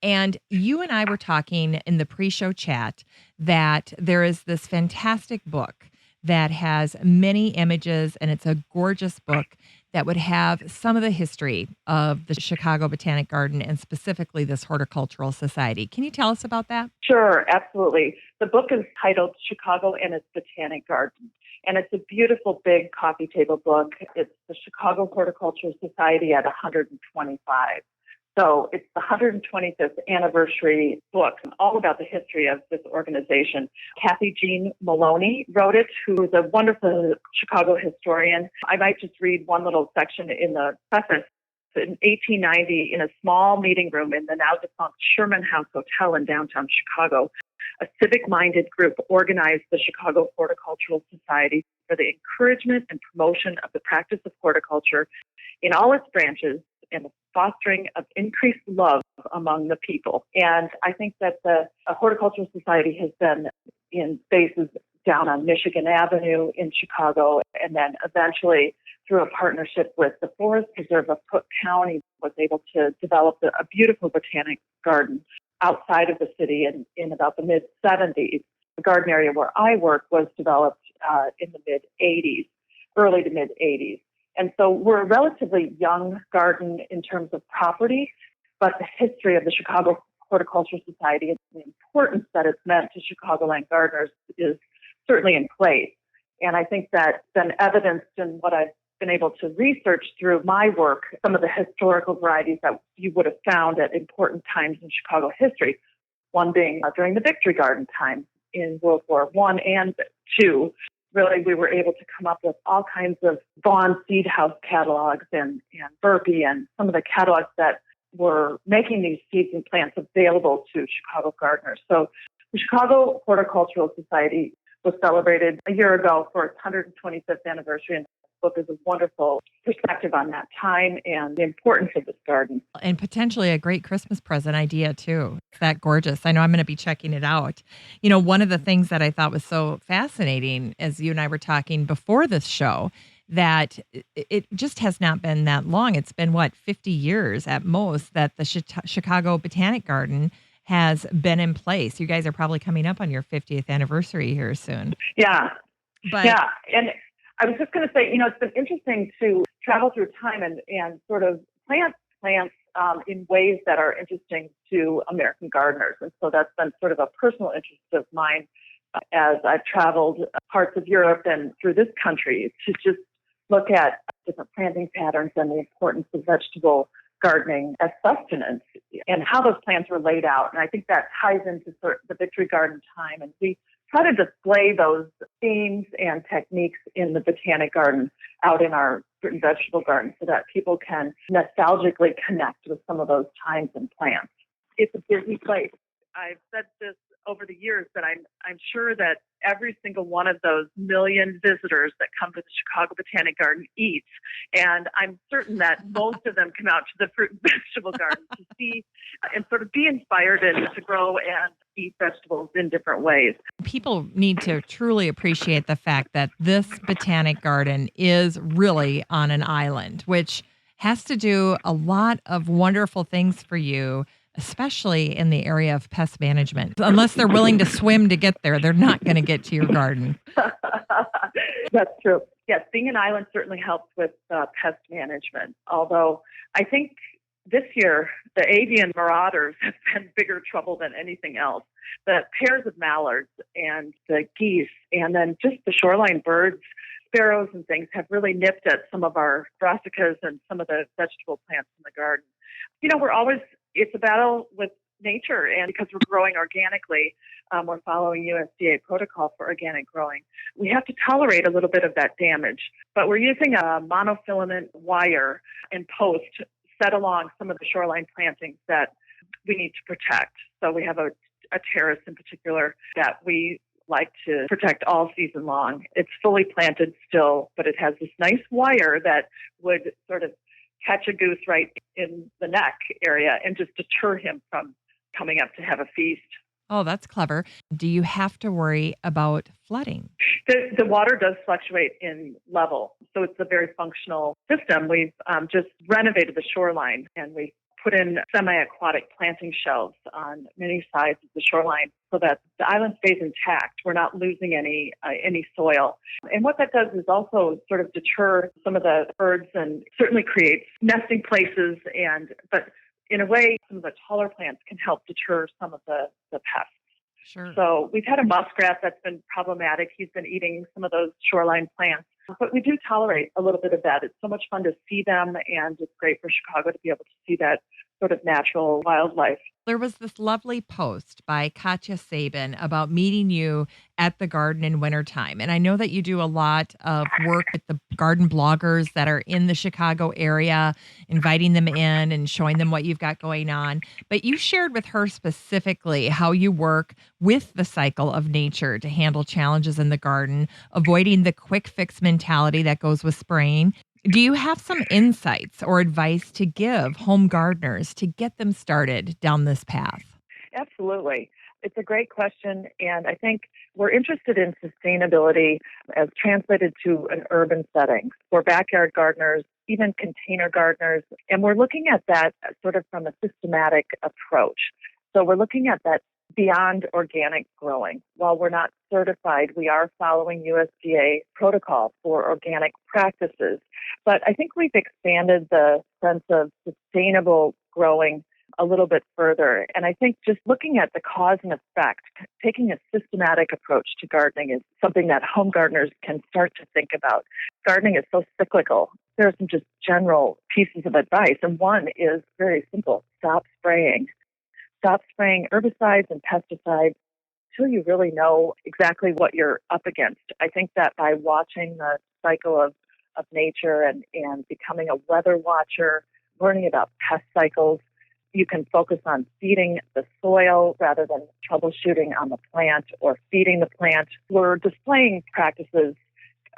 Speaker 1: And you and I were talking in the pre-show chat that there is this fantastic book that has many images, and it's a gorgeous book that would have some of the history of the Chicago Botanic Garden and specifically this Horticultural Society. Can you tell us about that?
Speaker 3: Sure, absolutely. The book is titled Chicago and its Botanic Garden. And it's a beautiful, big coffee table book. It's the Chicago Horticultural Society at 125. So it's the 125th anniversary book, all about the history of this organization. Kathy Jean Maloney wrote it, who is a wonderful Chicago historian. I might just read one little section in the preface. In 1890, in a small meeting room in the now defunct Sherman House Hotel in downtown Chicago, a civic-minded group organized the Chicago Horticultural Society for the encouragement and promotion of the practice of horticulture in all its branches and the fostering of increased love among the people. And I think that the Horticultural Society has been in spaces down on Michigan Avenue in Chicago, and then eventually through a partnership with the Forest Preserve of Cook County was able to develop a beautiful botanic garden outside of the city in about the mid-70s. The garden area where I work was developed in the mid-80s, early to mid-80s. And so we're a relatively young garden in terms of property, but the history of the Chicago Horticultural Society and the importance that it's meant to Chicagoland gardeners is certainly in place. And I think that's been evidenced in what I've been able to research through my work, some of the historical varieties that you would have found at important times in Chicago history, one being during the Victory Garden time in World War I and II. Really, we were able to come up with all kinds of Vaughn Seed House catalogs and Burpee and some of the catalogs that were making these seeds and plants available to Chicago gardeners. So the Chicago Horticultural Society was celebrated a year ago for its 125th anniversary, and the book is a wonderful perspective on that time and the importance of this garden.
Speaker 1: And potentially a great Christmas present idea, too. It's that gorgeous. I know I'm going to be checking it out. You know, one of the things that I thought was so fascinating, as you and I were talking before this show, that it just has not been that long. It's been, 50 years at most that the Chicago Botanic Garden has been in place. You guys are probably coming up on your 50th anniversary here soon.
Speaker 3: Yeah.
Speaker 1: But
Speaker 3: yeah. And I was just going to say, it's been interesting to travel through time and sort of plant plants in ways that are interesting to American gardeners. And so that's been sort of a personal interest of mine as I've traveled parts of Europe and through this country to just look at different planting patterns and the importance of vegetable gardening as sustenance and how those plants were laid out. And I think that ties into sort of the Victory Garden time. And we try to display those themes and techniques in the Botanic Garden out in our fruit and vegetable garden so that people can nostalgically connect with some of those times and plants. It's a busy place. I've said this over the years, but I'm sure that every single one of those million visitors that come to the Chicago Botanic Garden eats. And I'm certain that most of them come out to the fruit and vegetable garden to see and sort of be inspired and to grow and eat vegetables in different ways.
Speaker 1: People need to truly appreciate the fact that this botanic garden is really on an island, which has to do a lot of wonderful things for you, especially in the area of pest management. Unless they're willing to swim to get there, they're not going to get to your garden.
Speaker 3: That's true. Yes, being an island certainly helps with pest management. Although I think this year, the avian marauders have been bigger trouble than anything else. The pairs of mallards and the geese, and then just the shoreline birds, sparrows and things have really nipped at some of our brassicas and some of the vegetable plants in the garden. It's a battle with nature, and because we're growing organically, we're following USDA protocol for organic growing. We have to tolerate a little bit of that damage, but we're using a monofilament wire and post set along some of the shoreline plantings that we need to protect. So we have a terrace in particular that we like to protect all season long. It's fully planted still, but it has this nice wire that would sort of catch a goose right in the neck area and just deter him from coming up to have a feast.
Speaker 1: Oh, that's clever. Do you have to worry about flooding?
Speaker 3: The water does fluctuate in level, so it's a very functional system. We've just renovated the shoreline, and we've put in semi-aquatic planting shelves on many sides of the shoreline so that the island stays intact. We're not losing any soil. And what that does is also sort of deter some of the birds and certainly creates nesting places. But in a way, some of the taller plants can help deter some of the pests.
Speaker 1: Sure.
Speaker 3: So we've had a muskrat that's been problematic. He's been eating some of those shoreline plants. But we do tolerate a little bit of that. It's so much fun to see them, and it's great for Chicago to be able to see that sort of natural wildlife.
Speaker 1: There was this lovely post by Katya Sabin about meeting you at the garden in wintertime. And I know that you do a lot of work with the garden bloggers that are in the Chicago area, inviting them in and showing them what you've got going on. But you shared with her specifically how you work with the cycle of nature to handle challenges in the garden, avoiding the quick fix mentality that goes with spraying. Do you have some insights or advice to give home gardeners to get them started down this path?
Speaker 3: Absolutely. It's a great question, and I think we're interested in sustainability as translated to an urban setting for backyard gardeners, even container gardeners, and we're looking at that sort of from a systematic approach. So we're looking at that beyond organic growing. While we're not certified, we are following USDA protocol for organic practices. But I think we've expanded the sense of sustainable growing a little bit further. And I think just looking at the cause and effect, taking a systematic approach to gardening is something that home gardeners can start to think about. Gardening is so cyclical. There are some just general pieces of advice. And one is very simple: stop spraying. Stop spraying herbicides and pesticides until you really know exactly what you're up against. I think that by watching the cycle of nature and becoming a weather watcher, learning about pest cycles, you can focus on feeding the soil rather than troubleshooting on the plant or feeding the plant. We're displaying practices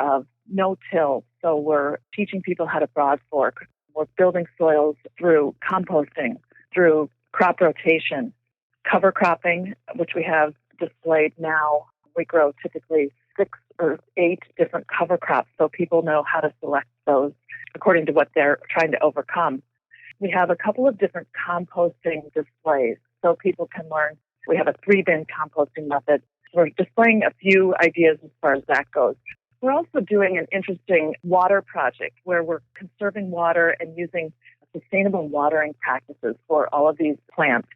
Speaker 3: of no-till So we're teaching people how to broadfork. We're building soils through composting, through crop rotation, cover cropping, which we have displayed now. We grow typically 6 or 8 different cover crops, so people know how to select those according to what they're trying to overcome. We have a couple of different composting displays, so people can learn. We have a 3-bin composting method. We're displaying a few ideas as far as that goes. We're also doing an interesting water project where we're conserving water and using sustainable watering practices for all of these plants.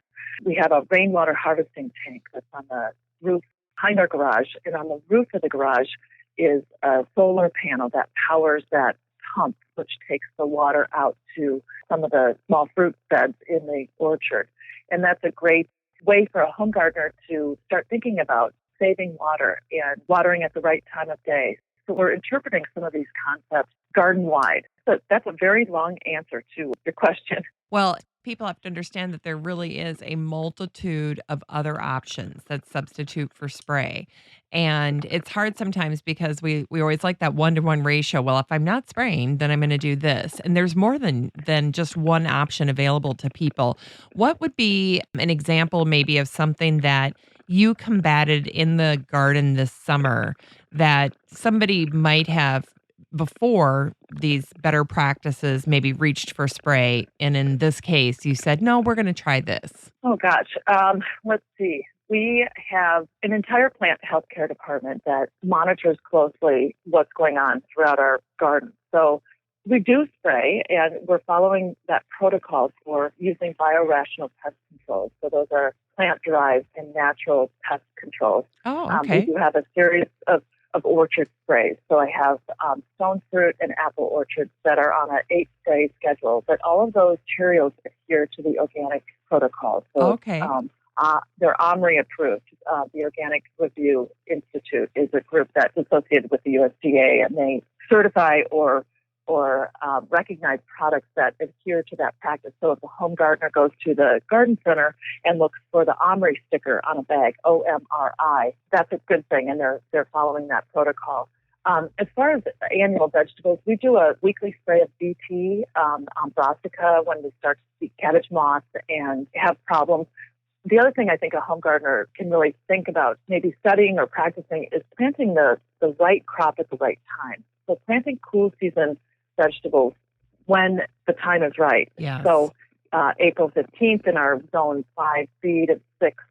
Speaker 3: We have a rainwater harvesting tank that's on the roof behind our garage, and on the roof of the garage is a solar panel that powers that pump, which takes the water out to some of the small fruit beds in the orchard. And that's a great way for a home gardener to start thinking about saving water and watering at the right time of day. So we're interpreting some of these concepts garden-wide. So that's a very long answer to your question.
Speaker 1: Well, people have to understand that there really is a multitude of other options that substitute for spray. And it's hard sometimes because we always like that 1-to-1 ratio. Well, if I'm not spraying, then I'm going to do this. And there's more than just one option available to people. What would be an example maybe of something that you combated in the garden this summer that somebody might have before these better practices maybe reached for spray, and in this case you said, no, we're going to try this?
Speaker 3: Oh gosh, let's see. We have an entire plant healthcare department that monitors closely what's going on throughout our garden. So we do spray, and we're following that protocol for using biorational pest controls. So those are plant-derived and natural pest controls.
Speaker 1: Oh, okay.
Speaker 3: We do have a series of orchard sprays. So I have stone fruit and apple orchards that are on an 8-spray schedule, but all of those Cheerios adhere to the organic protocol. So
Speaker 1: okay.
Speaker 3: They're OMRI approved. The Organic Review Institute is a group that's associated with the USDA, and they certify or recognize products that adhere to that practice. So if a home gardener goes to the garden center and looks for the OMRI sticker on a bag, OMRI, that's a good thing, and they're following that protocol. As far as annual vegetables, we do a weekly spray of BT on brassica when we start to see cabbage moth and have problems. The other thing I think a home gardener can really think about maybe studying or practicing is planting the right crop at the right time. So planting cool season vegetables when the time is right.
Speaker 1: Yes.
Speaker 3: So April 15th in our zone 5B to 6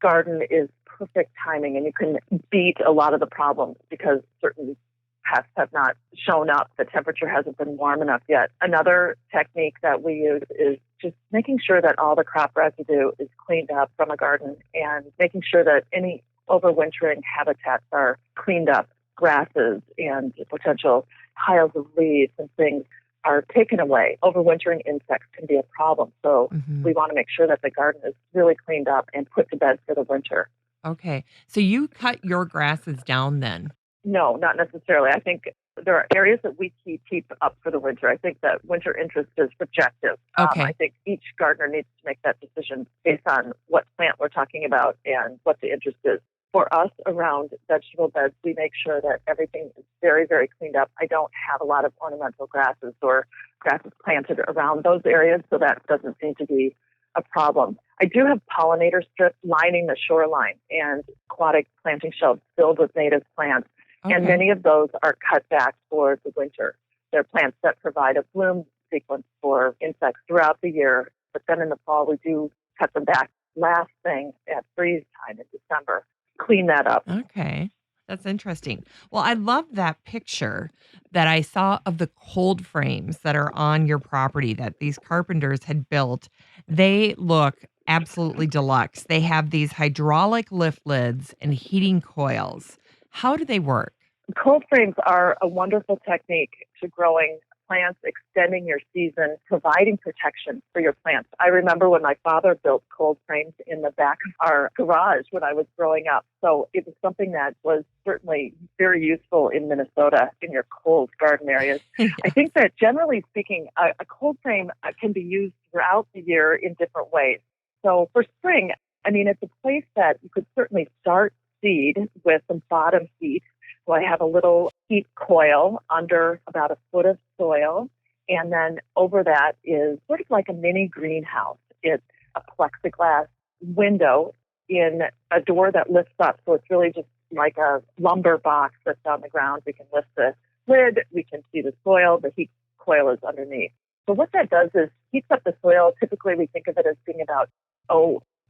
Speaker 3: garden is perfect timing, and you can beat a lot of the problems because certain pests have not shown up. The temperature hasn't been warm enough yet. Another technique that we use is just making sure that all the crop residue is cleaned up from a garden and making sure that any overwintering habitats are cleaned up. Grasses and potential piles of leaves and things are taken away. Overwintering insects can be a problem. So we want to make sure that the garden is really cleaned up and put to bed for the winter.
Speaker 1: Okay. So you cut your grasses down then?
Speaker 3: No, not necessarily. I think there are areas that we keep up for the winter. I think that winter interest is subjective.
Speaker 1: Okay.
Speaker 3: I think each gardener needs to make that decision based on what plant we're talking about and what the interest is. For us around vegetable beds, we make sure that everything is very, very cleaned up. I don't have a lot of ornamental grasses or grasses planted around those areas, so that doesn't seem to be a problem. I do have pollinator strips lining the shoreline and aquatic planting shelves filled with native plants, and many of those are cut back for the winter. They're plants that provide a bloom sequence for insects throughout the year, but then in the fall we do cut them back last thing at freeze time in December. Clean that up.
Speaker 1: Okay. That's interesting. Well, I love that picture that I saw of the cold frames that are on your property that these carpenters had built. They look absolutely deluxe. They have these hydraulic lift lids and heating coils. How do they work?
Speaker 3: Cold frames are a wonderful technique to growing plants, extending your season, providing protection for your plants. I remember when my father built cold frames in the back of our garage when I was growing up. So it was something that was certainly very useful in Minnesota in your cold garden areas. Yes. I think that generally speaking, a cold frame can be used throughout the year in different ways. So for spring, I mean, it's a place that you could certainly start seed with some bottom heat So I have a little heat coil under about a foot of soil. And then over that is sort of like a mini greenhouse. It's a plexiglass window in a door that lifts up. So it's really just like a lumber box that's on the ground. We can lift the lid. We can see the soil. The heat coil is underneath. So what that does is heats up the soil. Typically, we think of it as being about,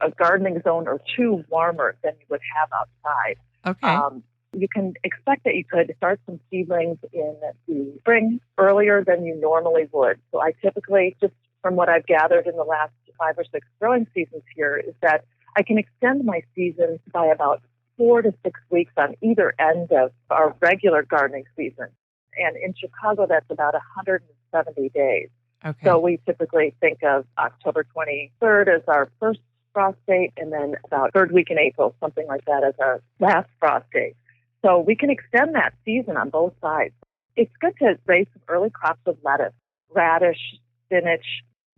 Speaker 3: a gardening zone or two warmer than you would have outside.
Speaker 1: Okay.
Speaker 3: You can expect that you could start some seedlings in the spring earlier than you normally would. So I typically, just from what I've gathered in the last 5 or 6 growing seasons here, is that I can extend my season by about 4 to 6 weeks on either end of our regular gardening season. And in Chicago, that's about 170 days.
Speaker 1: Okay.
Speaker 3: So we typically think of October 23rd as our first frost date, and then about third week in April, something like that, as our last frost date. So we can extend that season on both sides. It's good to raise some early crops of lettuce, radish, spinach,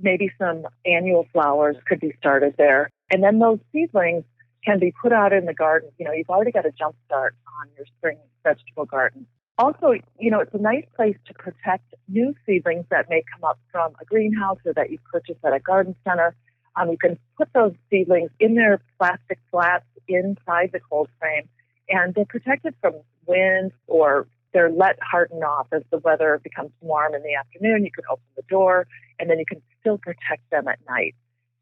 Speaker 3: maybe some annual flowers could be started there. And then those seedlings can be put out in the garden. You've already got a jump start on your spring vegetable garden. Also, it's a nice place to protect new seedlings that may come up from a greenhouse or that you purchase at a garden center. You can put those seedlings in their plastic flats inside the cold frame, and they're protected from wind, or they're let harden off as the weather becomes warm in the afternoon. You can open the door, and then you can still protect them at night.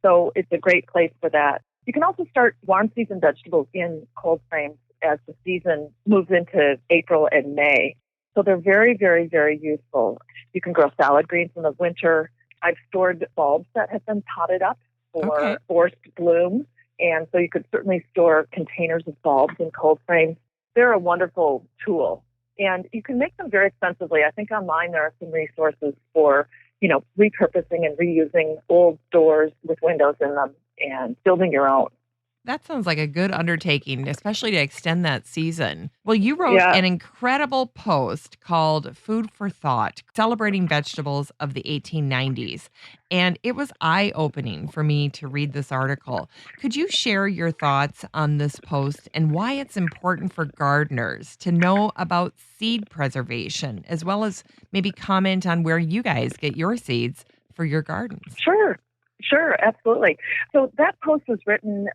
Speaker 3: So it's a great place for that. You can also start warm season vegetables in cold frames as the season moves into April and May. So they're very, very, very useful. You can grow salad greens in the winter. I've stored bulbs that have been potted up for forced bloom. And so you could certainly store containers of bulbs in cold frames. They're a wonderful tool. And you can make them very expensively. I think online there are some resources for, repurposing and reusing old doors with windows in them and building your own.
Speaker 1: That sounds like a good undertaking, especially to extend that season. Well, you wrote an incredible post called Food for Thought, celebrating vegetables of the 1890s. And it was eye-opening for me to read this article. Could you share your thoughts on this post and why it's important for gardeners to know about seed preservation, as well as maybe comment on where you guys get your seeds for your gardens?
Speaker 3: Sure, absolutely. So that post was written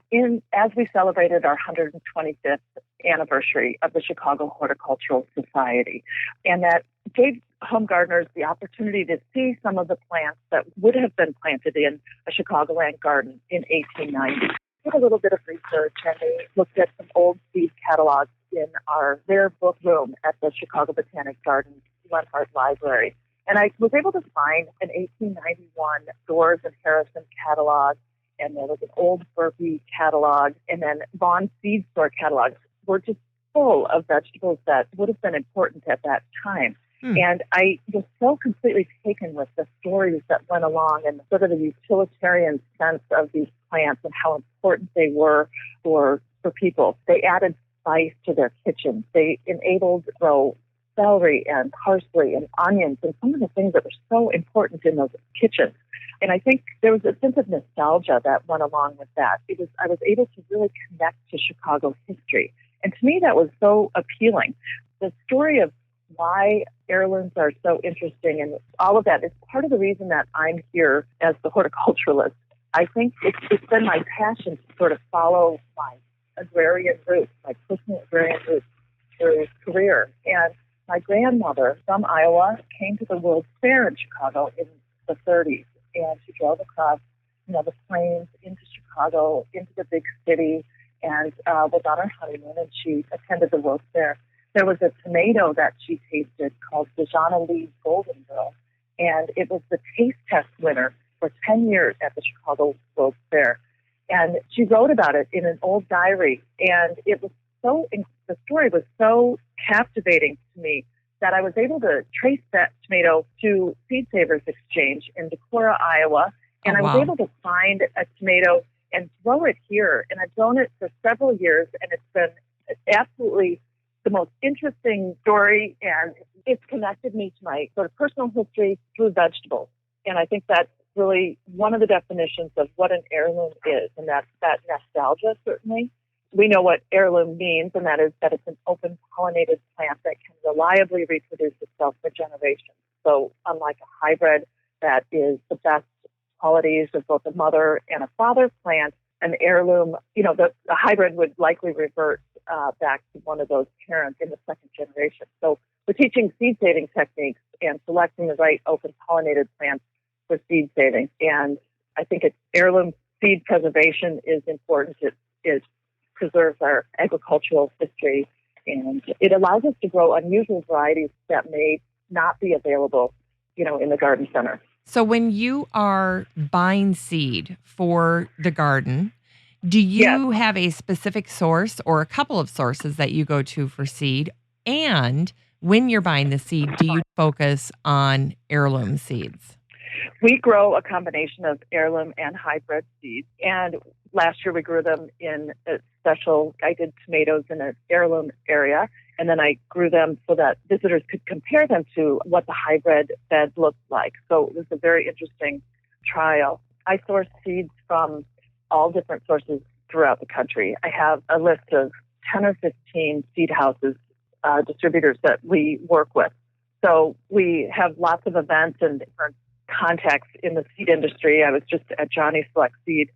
Speaker 3: as we celebrated our 125th anniversary of the Chicago Horticultural Society, and that gave home gardeners the opportunity to see some of the plants that would have been planted in a Chicagoland garden in 1890. We did a little bit of research, and we looked at some old seed catalogs in our rare book room at the Chicago Botanic Garden Lenhart Library. And I was able to find an 1891 Doors and Harrison catalog, and there was an old Burpee catalog, and then Vaughn Seed Store catalogs were just full of vegetables that would have been important at that time. And I was so completely taken with the stories that went along and sort of the utilitarian sense of these plants and how important they were for people. They added spice to their kitchens. They enabled grow celery and parsley and onions and some of the things that were so important in those kitchens. And I think there was a sense of nostalgia that went along with that. I was able to really connect to Chicago history. And to me, that was so appealing. The story of why heirlooms are so interesting and all of that is part of the reason that I'm here as the horticulturalist. I think it's been my passion to sort of follow my agrarian roots, my personal agrarian roots through career. And my grandmother from Iowa came to the World's Fair in Chicago in the 30s, and she drove across, the plains into Chicago, into the big city, and was on her honeymoon, and she attended the World's Fair. There was a tomato that she tasted called Dejana Lee's Golden Girl, and it was the taste test winner for 10 years at the Chicago World's Fair. And she wrote about it in an old diary, and it was the story was so captivating to me that I was able to trace that tomato to Seed Savers Exchange in Decorah, Iowa, and I was able to find a tomato and grow it here. And I've grown it for several years, and it's been absolutely the most interesting story, and it's connected me to my sort of personal history through vegetables. And I think that's really one of the definitions of what an heirloom is, and that's that nostalgia, certainly. We know what heirloom means, and that is that it's an open pollinated plant that can reliably reproduce itself for generations. So unlike a hybrid that is the best qualities of both a mother and a father plant, an heirloom, the hybrid would likely revert back to one of those parents in the second generation. So we're teaching seed saving techniques and selecting the right open pollinated plants for seed saving. And I think heirloom seed preservation is important. It preserves our agricultural history, and it allows us to grow unusual varieties that may not be available, in the garden center.
Speaker 1: So when you are buying seed for the garden, do you have a specific source or a couple of sources that you go to for seed? And when you're buying the seed, do you focus on heirloom seeds?
Speaker 3: We grow a combination of heirloom and hybrid seeds. And last year we grew them in a I did tomatoes in an heirloom area. And then I grew them so that visitors could compare them to what the hybrid bed looked like. So it was a very interesting trial. I source seeds from all different sources throughout the country. I have a list of 10 or 15 seed houses, distributors that we work with. So we have lots of events and different contacts in the seed industry. I was just at Johnny Select Seed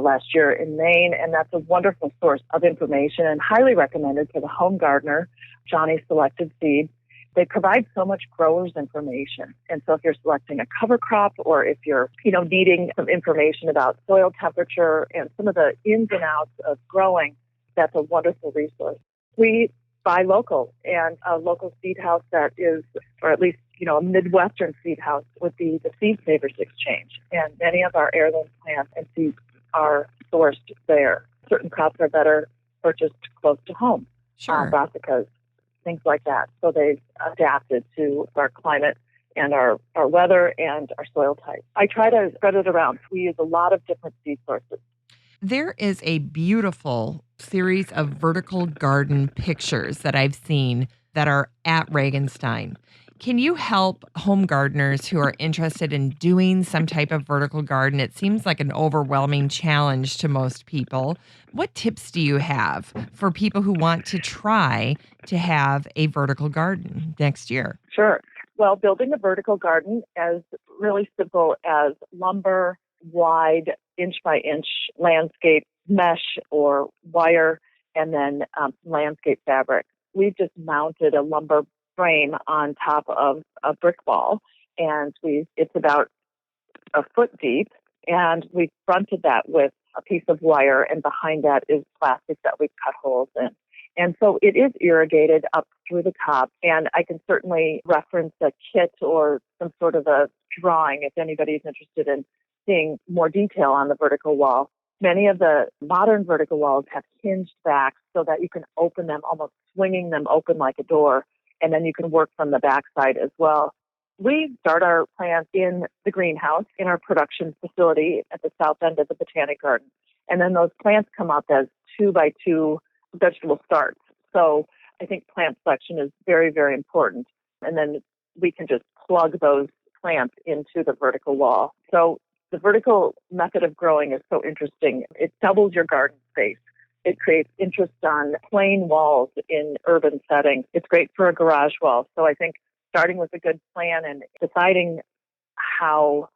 Speaker 3: last year in Maine, and that's a wonderful source of information and highly recommended for the home gardener, Johnny Selected Seed. They provide so much growers information. And so if you're selecting a cover crop or if you're, needing some information about soil temperature and some of the ins and outs of growing, that's a wonderful resource. We buy local, and a local seed house that is, or at least, a Midwestern seed house would be the Seed Savers Exchange. And many of our heirloom plants and seeds are sourced there. Certain crops are better purchased close to home.
Speaker 1: Sure.
Speaker 3: Brassicas, things like that. So they've adapted to our climate and our weather and our soil type. I try to spread it around. We use a lot of different seed sources.
Speaker 1: There is a beautiful series of vertical garden pictures that I've seen that are at Regenstein. Can you help home gardeners who are interested in doing some type of vertical garden? It seems like an overwhelming challenge to most people. What tips do you have for people who want to try to have a vertical garden next year?
Speaker 3: Sure. Well, building a vertical garden is really simple as lumber, wide, inch by inch landscape mesh or wire, and then landscape fabric. We've just mounted a lumber frame on top of a brick wall, and it's about a foot deep, and we fronted that with a piece of wire, and behind that is plastic that we've cut holes in. And so it is irrigated up through the top, and I can certainly reference a kit or some sort of a drawing if anybody's interested in seeing more detail on the vertical wall. Many of the modern vertical walls have hinged backs so that you can open them, almost swinging them open like a door, and then you can work from the backside as well. We start our plants in the greenhouse in our production facility at the south end of the Botanic Garden. And then those plants come up as 2x2 vegetable starts. So I think plant selection is very, very important. And then we can just plug those plants into the vertical wall. So the vertical method of growing is so interesting. It doubles your garden space. It creates interest on plain walls in urban settings. It's great for a garage wall. So I think starting with a good plan and deciding how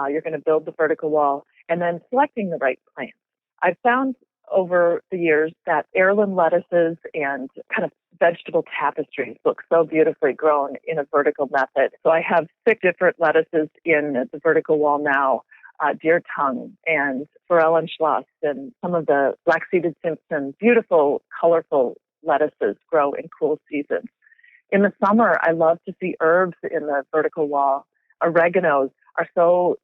Speaker 3: you're going to build the vertical wall and then selecting the right plants. I've found over the years that heirloom lettuces and kind of vegetable tapestries look so beautifully grown in a vertical method. So I have 6 different lettuces in the vertical wall now. Deer tongue and Forellenschloss and some of the black-seeded Simpson, beautiful, colorful lettuces grow in cool seasons. In the summer, I love to see herbs in the vertical wall. Oreganos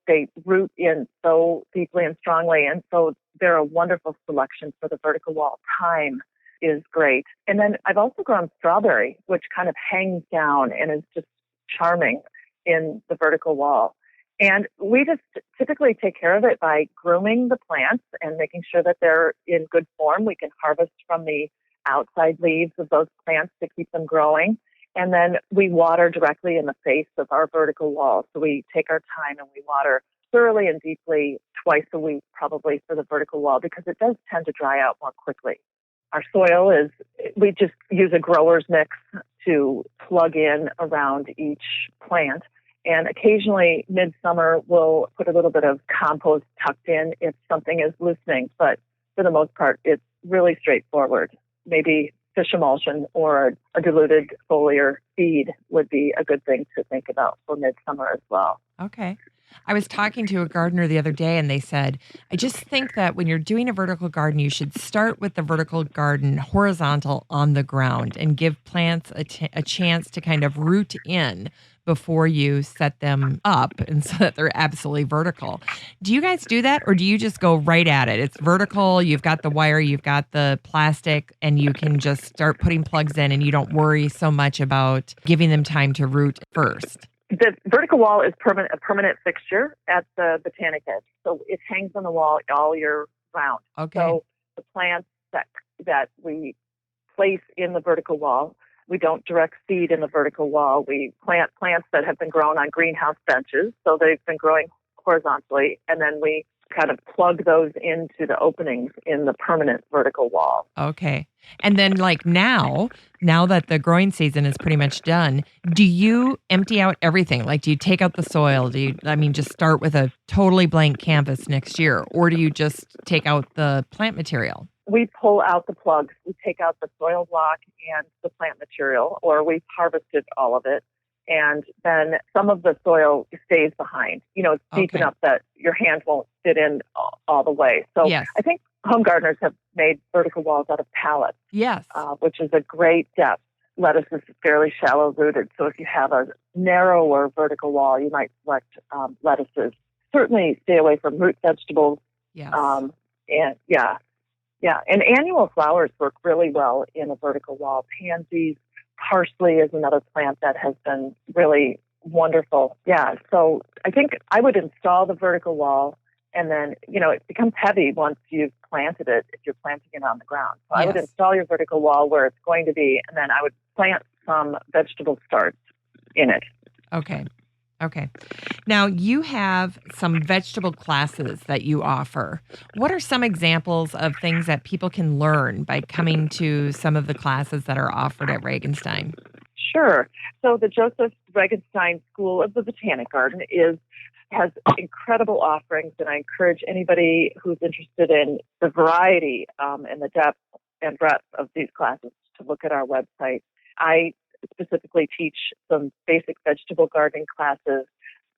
Speaker 3: they root in so deeply and strongly, and so they're a wonderful selection for the vertical wall. Thyme is great. And then I've also grown strawberry, which kind of hangs down and is just charming in the vertical wall. And we just typically take care of it by grooming the plants and making sure that they're in good form. We can harvest from the outside leaves of those plants to keep them growing. And then we water directly in the face of our vertical wall. So we take our time and we water thoroughly and deeply twice a week, probably for the vertical wall, because it does tend to dry out more quickly. Our soil we just use a grower's mix to plug in around each plant. And occasionally, midsummer, we'll put a little bit of compost tucked in if something is loosening. But for the most part, it's really straightforward. Maybe fish emulsion or a diluted foliar feed would be a good thing to think about for midsummer as well.
Speaker 1: Okay. I was talking to a gardener the other day, and they said, I just think that when you're doing a vertical garden, you should start with the vertical garden horizontal on the ground and give plants a chance to kind of root in before you set them up, and so that they're absolutely vertical. Do you guys do that, or do you just go right at it? It's vertical, you've got the wire, you've got the plastic, and you can just start putting plugs in, and you don't worry so much about giving them time to root first.
Speaker 3: The vertical wall is a permanent fixture at the Botanic Edge, so it hangs on the wall all year round.
Speaker 1: Okay.
Speaker 3: So the plants that we place in the vertical wall, we don't direct seed in the vertical wall. We plant plants that have been grown on greenhouse benches, so they've been growing horizontally, and then we kind of plug those into the openings in the permanent vertical wall.
Speaker 1: Okay. And then like now that the growing season is pretty much done, do you empty out everything? Like, do you take out the soil? Just start with a totally blank canvas next year? Or do you just take out the plant material?
Speaker 3: We pull out the plugs. We take out the soil block and the plant material, or we've harvested all of it. And then some of the soil stays behind. It's deep enough that your hand won't fit in all the way. So
Speaker 1: yes.
Speaker 3: I think home gardeners have made vertical walls out of pallets,
Speaker 1: yes,
Speaker 3: which is a great depth. Lettuce is fairly shallow rooted. So if you have a narrower vertical wall, you might select lettuces. Certainly stay away from root vegetables.
Speaker 1: Yes.
Speaker 3: And annual flowers work really well in a vertical wall. Pansies, parsley is another plant that has been really wonderful. Yeah, so I think I would install the vertical wall, and then, it becomes heavy once you've planted it, if you're planting it on the ground. So
Speaker 1: yes.
Speaker 3: I would install your vertical wall where it's going to be, and then I would plant some vegetable starts in it.
Speaker 1: Okay. Now, you have some vegetable classes that you offer. What are some examples of things that people can learn by coming to some of the classes that are offered at Regenstein?
Speaker 3: Sure. So the Joseph Regenstein School of the Botanic Garden has incredible offerings, and I encourage anybody who's interested in the variety and the depth and breadth of these classes to look at our website. I specifically teach some basic vegetable gardening classes.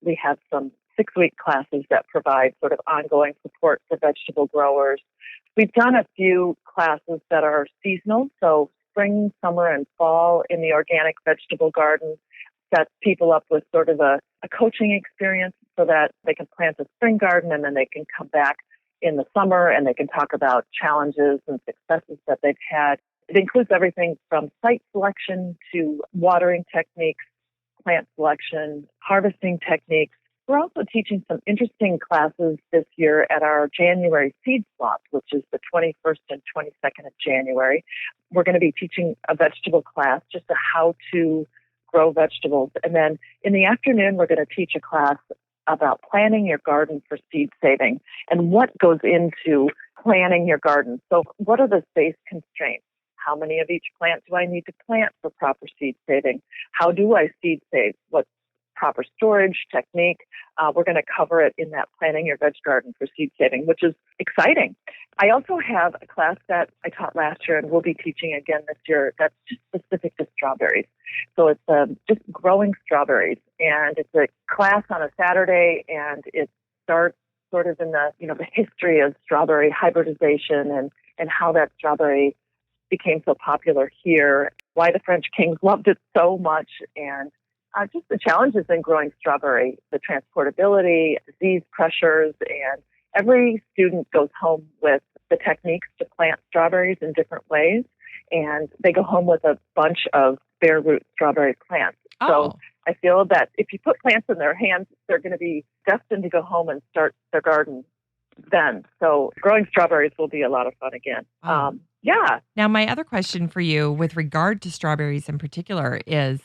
Speaker 3: We have some 6-week classes that provide sort of ongoing support for vegetable growers. We've done a few classes that are seasonal, so spring, summer, and fall in the organic vegetable garden sets people up with sort of a coaching experience so that they can plant a spring garden and then they can come back in the summer and they can talk about challenges and successes that they've had. It includes everything from site selection to watering techniques, plant selection, harvesting techniques. We're also teaching some interesting classes this year at our January seed swap, which is the 21st and 22nd of January. We're going to be teaching a vegetable class, just how to grow vegetables. And then in the afternoon, we're going to teach a class about planning your garden for seed saving and what goes into planning your garden. So what are the space constraints? How many of each plant do I need to plant for proper seed saving? How do I seed save? What's proper storage technique? We're going to cover it in that Planning Your Veg Garden for Seed Saving, which is exciting. I also have a class that I taught last year and will be teaching again this year that's just specific to strawberries. So it's just growing strawberries, and it's a class on a Saturday, and it starts sort of in the history of strawberry hybridization and how that strawberry became so popular here, why the French kings loved it so much, and just the challenges in growing strawberry, the transportability, disease pressures, and every student goes home with the techniques to plant strawberries in different ways, and they go home with a bunch of bare root strawberry plants.
Speaker 1: Oh.
Speaker 3: So I feel that if you put plants in their hands, they're going to be destined to go home and start their garden then. So growing strawberries will be a lot of fun again. Yeah.
Speaker 1: Now, my other question for you with regard to strawberries in particular is,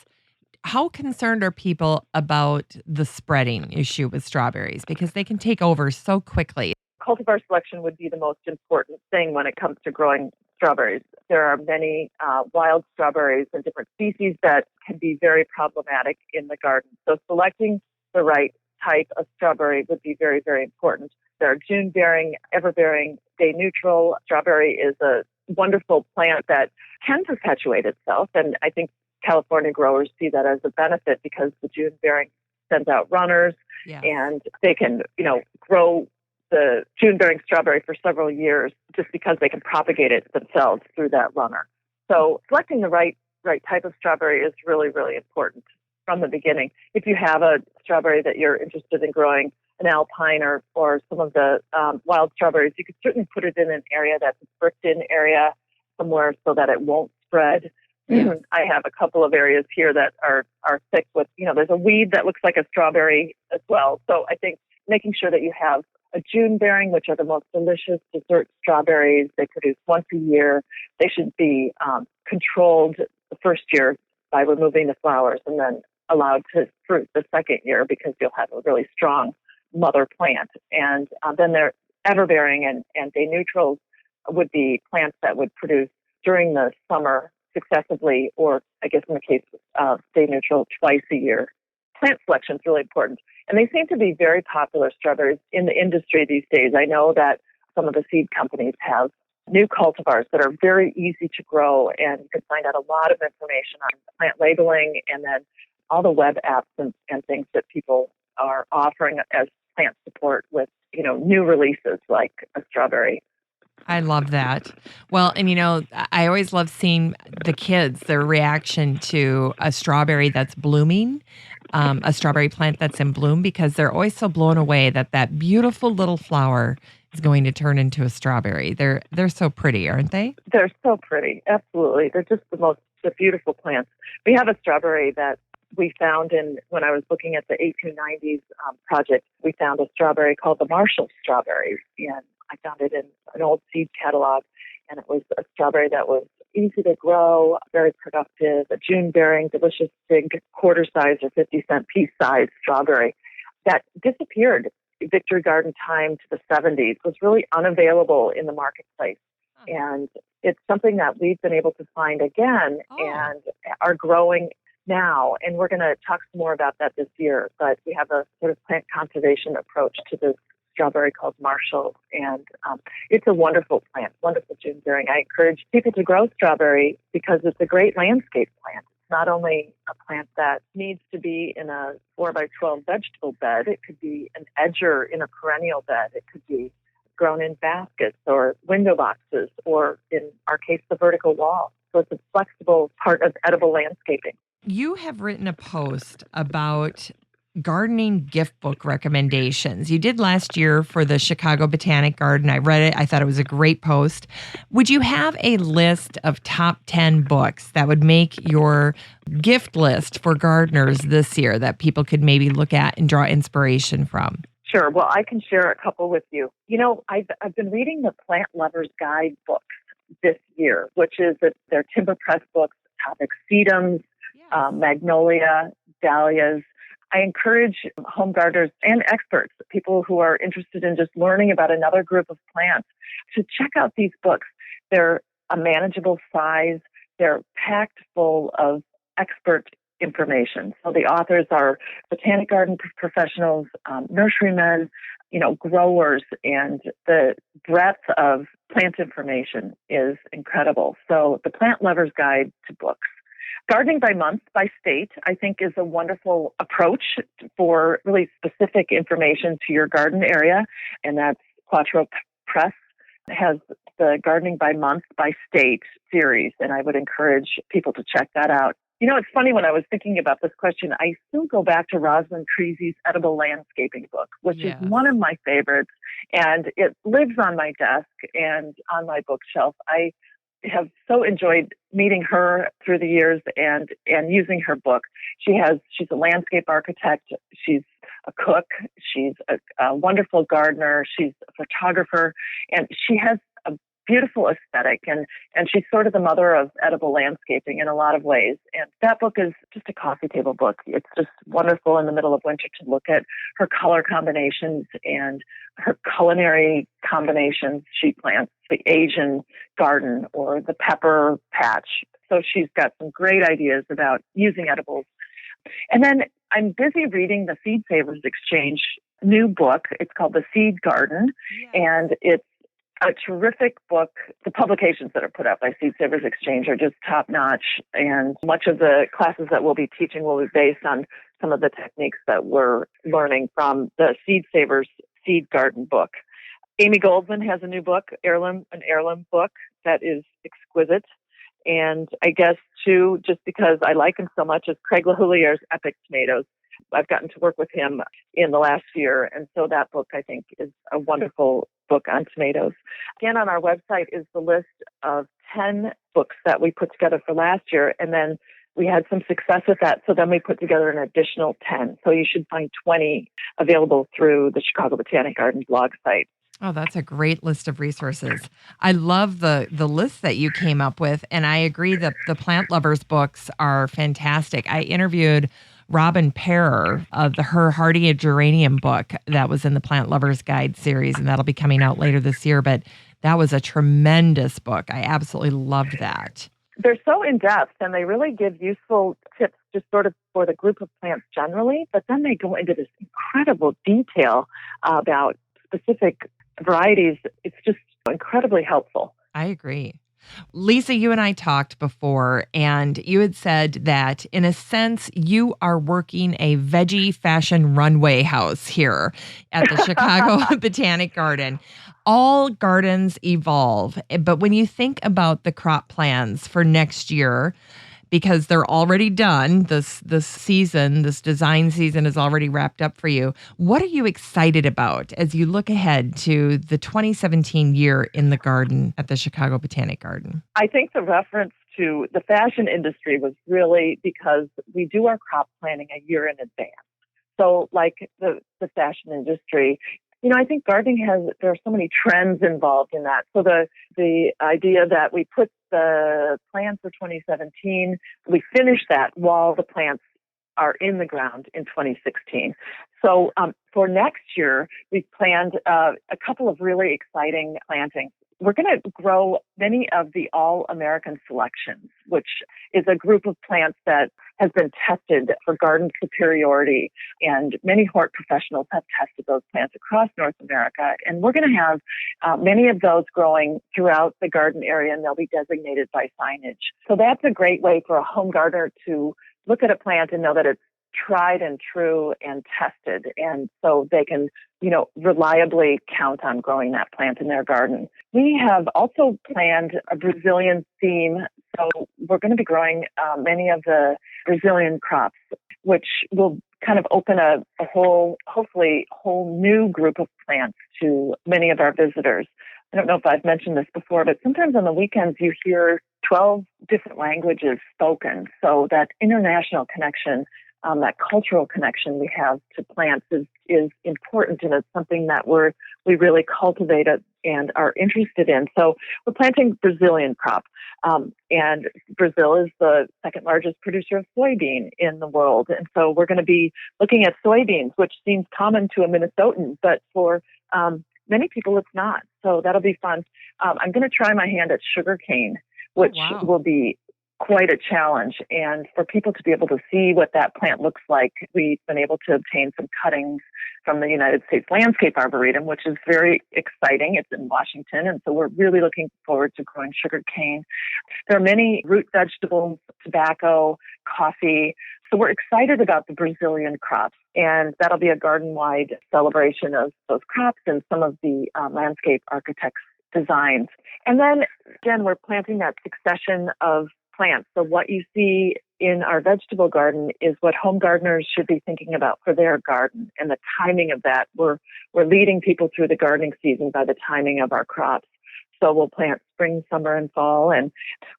Speaker 1: how concerned are people about the spreading issue with strawberries? Because they can take over so quickly.
Speaker 3: Cultivar selection would be the most important thing when it comes to growing strawberries. There are many wild strawberries and different species that can be very problematic in the garden. So selecting the right type of strawberry would be very, very important. There are June-bearing, ever-bearing, day-neutral. Strawberry is a wonderful plant that can perpetuate itself, and I think California growers see that as a benefit because the June-bearing sends out runners, and they can, grow the June-bearing strawberry for several years just because they can propagate it themselves through that runner. So selecting the right type of strawberry is really, really important from the beginning. If you have a strawberry that you're interested in growing, an alpine or some of the wild strawberries, you could certainly put it in an area that's a bricked-in area somewhere so that it won't spread. Yeah. I have a couple of areas here that are thick with, there's a weed that looks like a strawberry as well. So I think making sure that you have a June-bearing, which are the most delicious dessert strawberries. They produce once a year. They should be controlled the first year by removing the flowers and then allowed to fruit the second year because you'll have a really strong mother plant. And then they're ever-bearing and day-neutrals would be plants that would produce during the summer successively, or I guess in the case of day-neutral, twice a year. Plant selection is really important. And they seem to be very popular, strawberries, in the industry these days. I know that some of the seed companies have new cultivars that are very easy to grow, and you can find out a lot of information on plant labeling and then all the web apps and things that people are offering as plant support with, new releases like a strawberry.
Speaker 1: I love that. Well, and I always love seeing the kids, their reaction to a strawberry that's blooming, a strawberry plant that's in bloom, because they're always so blown away that beautiful little flower is going to turn into a strawberry. They're so pretty, aren't they?
Speaker 3: They're so pretty. Absolutely. They're just the beautiful plants. We have a strawberry that we found when I was looking at the 1890s project. We found a strawberry called the Marshall strawberry, and I found it in an old seed catalog, and it was a strawberry that was easy to grow, very productive, a June-bearing, delicious, big quarter-size or 50-cent piece-size strawberry that disappeared Victory Garden time to the 70s, was really unavailable in the marketplace. And it's something that we've been able to find again and are growing now. And we're going to talk some more about that this year, but we have a sort of plant conservation approach to this strawberry called Marshall, and it's a wonderful plant, wonderful June-bearing. I encourage people to grow strawberry because it's a great landscape plant. It's not only a plant that needs to be in a 4x12 vegetable bed, it could be an edger in a perennial bed. It could be grown in baskets or window boxes, or in our case, the vertical wall. So it's a flexible part of edible landscaping.
Speaker 1: You have written a post about gardening gift book recommendations. You did last year for the Chicago Botanic Garden. I read it. I thought it was a great post. Would you have a list of top 10 books that would make your gift list for gardeners this year that people could maybe look at and draw inspiration from?
Speaker 3: Sure. Well, I can share a couple with you. I've been reading the Plant Lover's Guide books this year, which is their Timber Press books, topic sedums, magnolia, dahlias. I encourage home gardeners and experts, people who are interested in just learning about another group of plants, to check out these books. They're a manageable size. They're packed full of expert information. So the authors are botanic garden professionals, nurserymen, growers, and the breadth of plant information is incredible. So the Plant Lover's Guide to Books. Gardening by Month by State, I think, is a wonderful approach for really specific information to your garden area, and that's Quattro Press. It has the Gardening by Month by State series, and I would encourage people to check that out. It's funny, when I was thinking about this question, I still go back to Rosalind Creasy's Edible Landscaping book, which is one of my favorites, and it lives on my desk and on my bookshelf. I have so enjoyed meeting her through the years and using her book. She's a landscape architect. She's a cook. She's a wonderful gardener. She's a photographer, and she has a beautiful aesthetic, and she's sort of the mother of edible landscaping in a lot of ways. And that book is just a coffee table book. It's just wonderful in the middle of winter to look at her color combinations and her culinary combinations. She plants the Asian garden or the pepper patch. So she's got some great ideas about using edibles. And then I'm busy reading the Seed Savers Exchange new book. It's called The Seed Garden, and it's a terrific book. The publications that are put out by Seed Savers Exchange are just top-notch, and much of the classes that we'll be teaching will be based on some of the techniques that we're learning from the Seed Savers Seed Garden book. Amy Goldman has a new book, an heirloom book that is exquisite. And I guess, too, just because I like him so much, is Craig LaHoulier's Epic Tomatoes. I've gotten to work with him in the last year, and so that book, I think, is a wonderful book on tomatoes. Again, on our website is the list of 10 books that we put together for last year, and then we had some success with that, so then we put together an additional 10. So you should find 20 available through the Chicago Botanic Garden blog site.
Speaker 1: Oh, that's a great list of resources. I love the list that you came up with, and I agree that the Plant Lovers books are fantastic. I interviewed Robin Parer of her Hardy Geranium book that was in the Plant Lovers Guide series, and that'll be coming out later this year, but that was a tremendous book. I absolutely loved that.
Speaker 3: They're so in-depth, and they really give useful tips just sort of for the group of plants generally, but then they go into this incredible detail about specific varieties. It's just incredibly helpful.
Speaker 1: I agree. Lisa, you and I talked before, and you had said that, in a sense, you are working a veggie fashion runway house here at the Chicago Botanic Garden. All gardens evolve, but when you think about the crop plans for next year, because they're already done, this design season is already wrapped up for you. What are you excited about as you look ahead to the 2017 year in the garden at the Chicago Botanic Garden?
Speaker 3: I think the reference to the fashion industry was really because we do our crop planning a year in advance. So like the fashion industry, I think gardening there are so many trends involved in that. So the idea that we put the plans for 2017, we finish that while the plants are in the ground in 2016. So for next year, we've planned a couple of really exciting plantings. We're going to grow many of the All-American selections, which is a group of plants that has been tested for garden superiority. And many hort professionals have tested those plants across North America. And we're going to have many of those growing throughout the garden area, and they'll be designated by signage. So that's a great way for a home gardener to look at a plant and know that it's tried and true and tested. And so they can, reliably count on growing that plant in their garden. We have also planned a Brazilian theme. So we're going to be growing many of the Brazilian crops, which will kind of open a hopefully whole new group of plants to many of our visitors. I don't know if I've mentioned this before, but sometimes on the weekends you hear 12 different languages spoken. So that international connection, that cultural connection we have to plants is important, and it's something that we really cultivate and are interested in. So we're planting Brazilian crop, and Brazil is the second largest producer of soybean in the world. And so we're going to be looking at soybeans, which seems common to a Minnesotan, but for many people it's not. So that'll be fun. I'm going to try my hand at sugarcane, which will be quite a challenge. And for people to be able to see what that plant looks like, we've been able to obtain some cuttings from the United States Landscape Arboretum, which is very exciting. It's in Washington, and so we're really looking forward to growing sugar cane. There are many root vegetables, tobacco, coffee. So we're excited about the Brazilian crops, and that'll be a garden-wide celebration of those crops and some of the landscape architects' designs. And then, again, we're planting that succession of plants. So what you see in our vegetable garden is what home gardeners should be thinking about for their garden, and the timing of that. We're leading people through the gardening season by the timing of our crops. So we'll plant spring, summer, and fall, and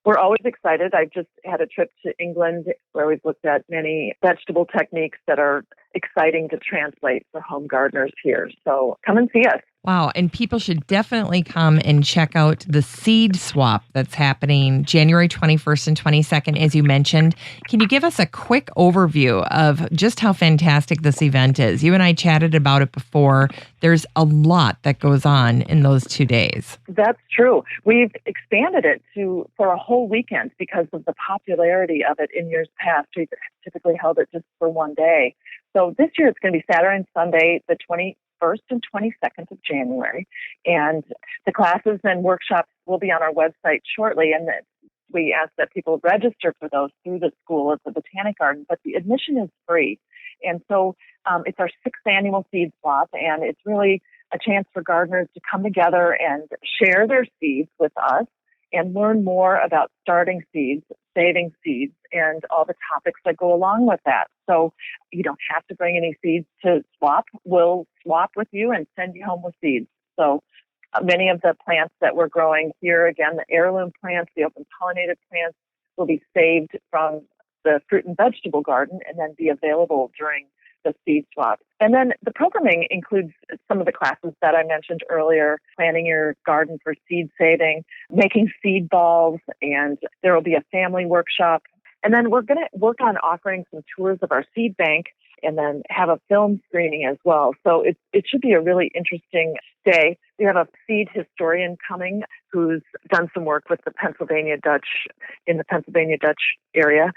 Speaker 3: we're always excited. I've just had a trip to England where we've looked at many vegetable techniques that are exciting to translate for home gardeners here. So come and see us.
Speaker 1: Wow. And people should definitely come and check out the seed swap that's happening January 21st and 22nd, as you mentioned. Can you give us a quick overview of just how fantastic this event is? You and I chatted about it before. There's a lot that goes on in those 2 days.
Speaker 3: That's true. We've expanded it for a whole weekend because of the popularity of it in years past. We've typically held it just for one day. So this year it's going to be Saturday and Sunday, the 21st and 22nd of January. And the classes and workshops will be on our website shortly. And we ask that people register for those through the school at the Botanic Garden, but the admission is free. And so it's our 6th annual seed swap, and it's really a chance for gardeners to come together and share their seeds with us and learn more about starting seeds, saving seeds, and all the topics that go along with that. So you don't have to bring any seeds to swap. We'll swap with you and send you home with seeds. So many of the plants that we're growing here, again, the heirloom plants, the open pollinated plants, will be saved from the fruit and vegetable garden and then be available during the seed swap. And then the programming includes some of the classes that I mentioned earlier, planning your garden for seed saving, making seed balls, and there will be a family workshop. And then we're going to work on offering some tours of our seed bank and then have a film screening as well. So it should be a really interesting day. We have a seed historian coming who's done some work with the Pennsylvania Dutch area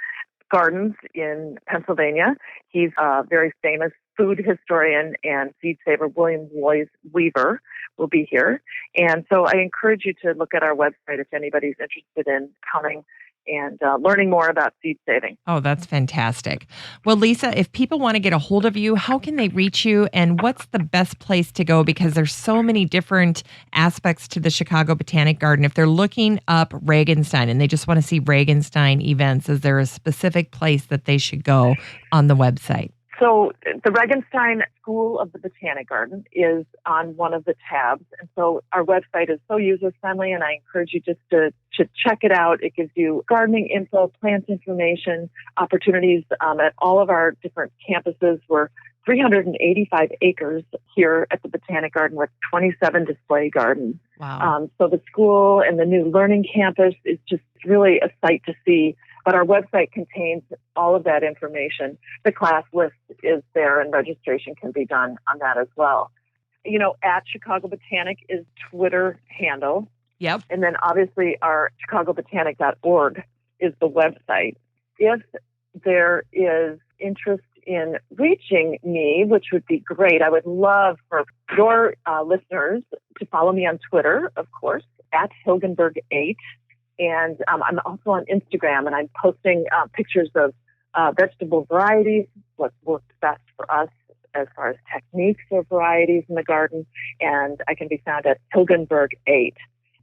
Speaker 3: gardens in Pennsylvania. He's a very famous food historian and seed saver. William Weaver will be here. And so I encourage you to look at our website if anybody's interested in coming and learning more about seed saving.
Speaker 1: Oh, that's fantastic. Well, Lisa, if people want to get a hold of you, how can they reach you, and what's the best place to go? Because there's so many different aspects to the Chicago Botanic Garden. If they're looking up Regenstein and they just want to see Regenstein events, is there a specific place that they should go on the website?
Speaker 3: So the Regenstein School of the Botanic Garden is on one of the tabs. And so our website is so user-friendly, and I encourage you just to check it out. It gives you gardening info, plant information, opportunities at all of our different campuses. We're 385 acres here at the Botanic Garden with 27 display gardens.
Speaker 1: Wow.
Speaker 3: So the school and the new learning campus is just really a sight to see. But our website contains all of that information. The class list is there, and registration can be done on that as well. You know, at Chicago Botanic is Twitter handle.
Speaker 1: Yep.
Speaker 3: And then obviously our chicagobotanic.org is the website. If there is interest in reaching me, which would be great, I would love for your listeners to follow me on Twitter, of course, at Hilgenberg8. And I'm also on Instagram, and I'm posting pictures of vegetable varieties, what works best for us as far as techniques or varieties in the garden. And I can be found at Hilgenberg8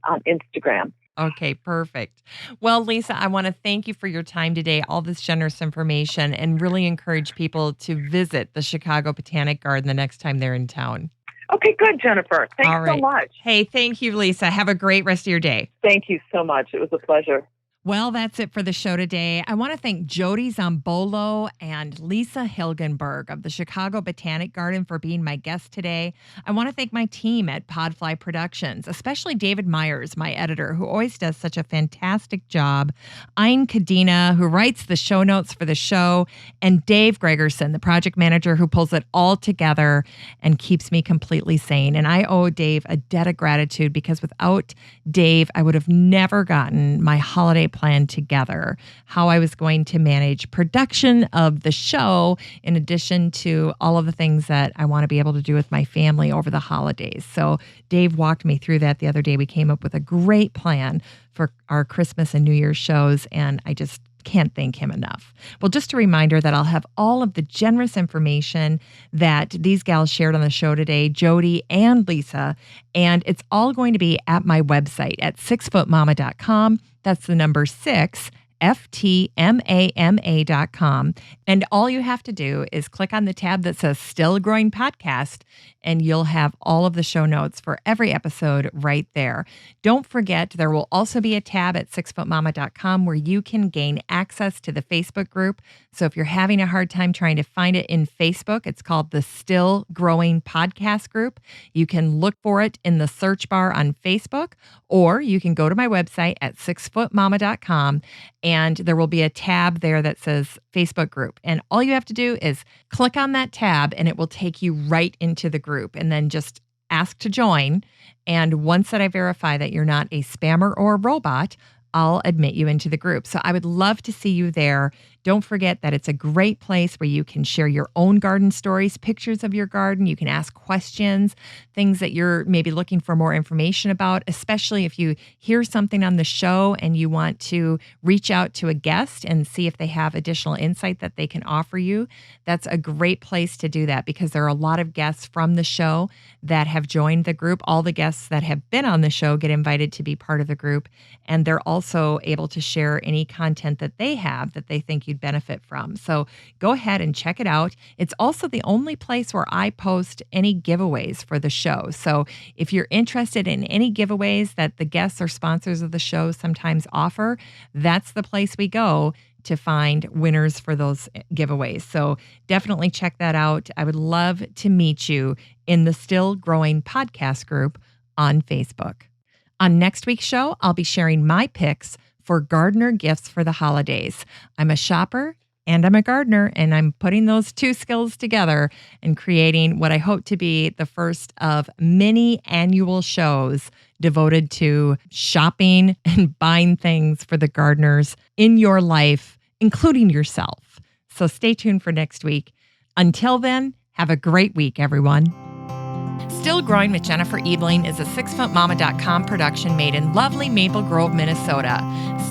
Speaker 3: on Instagram.
Speaker 1: Okay, perfect. Well, Lisa, I want to thank you for your time today, all this generous information, and really encourage people to visit the Chicago Botanic Garden the next time they're in town.
Speaker 3: Okay, good, Jennifer. Thanks so much.
Speaker 1: Hey, thank you, Lisa. Have a great rest of your day.
Speaker 3: Thank you so much. It was a pleasure.
Speaker 1: Well, that's it for the show today. I want to thank Jodi Zombolo and Lisa Hilgenberg of the Chicago Botanic Garden for being my guest today. I want to thank my team at Podfly Productions, especially David Myers, my editor, who always does such a fantastic job, Ayn Kadena, who writes the show notes for the show, and Dave Gregerson, the project manager who pulls it all together and keeps me completely sane. And I owe Dave a debt of gratitude, because without Dave, I would have never gotten my holiday plan together, how I was going to manage production of the show, in addition to all of the things that I want to be able to do with my family over the holidays. So Dave walked me through that the other day. We came up with a great plan for our Christmas and New Year's shows, and I just can't thank him enough. Well, just a reminder that I'll have all of the generous information that these gals shared on the show today, Jodi and Lisa, and it's all going to be at my website at 6footmama.com. That's the number 6, ftmama.com. And all you have to do is click on the tab that says Still Growing Podcast, and you'll have all of the show notes for every episode right there. Don't forget, there will also be a tab at 6footmama.com where you can gain access to the Facebook group. So if you're having a hard time trying to find it in Facebook, it's called the Still Growing Podcast group. You can look for it in the search bar on Facebook, or you can go to my website at 6footmama.com, and there will be a tab there that says Facebook group. And all you have to do is click on that tab and it will take you right into the group, and then just ask to join. And once that I verify that you're not a spammer or a robot, I'll admit you into the group. So I would love to see you there. Don't forget that it's a great place where you can share your own garden stories, pictures of your garden. You can ask questions, things that you're maybe looking for more information about, especially if you hear something on the show and you want to reach out to a guest and see if they have additional insight that they can offer you. That's a great place to do that, because there are a lot of guests from the show that have joined the group. All the guests that have been on the show get invited to be part of the group, and they're also able to share any content that they have that they think you'd benefit from. So go ahead and check it out. It's also the only place where I post any giveaways for the show. So if you're interested in any giveaways that the guests or sponsors of the show sometimes offer, that's the place we go to find winners for those giveaways. So definitely check that out. I would love to meet you in the Still Growing Podcast group on Facebook. On next week's show, I'll be sharing my picks for gardener gifts for the holidays. I'm a shopper and I'm a gardener, and I'm putting those two skills together and creating what I hope to be the first of many annual shows devoted to shopping and buying things for the gardeners in your life, including yourself. So stay tuned for next week. Until then, have a great week, everyone. Still Growing with Jennifer Ebling is a 6footmama.com production made in lovely Maple Grove, Minnesota.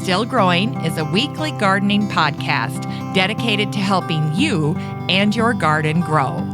Speaker 1: Still Growing is a weekly gardening podcast dedicated to helping you and your garden grow.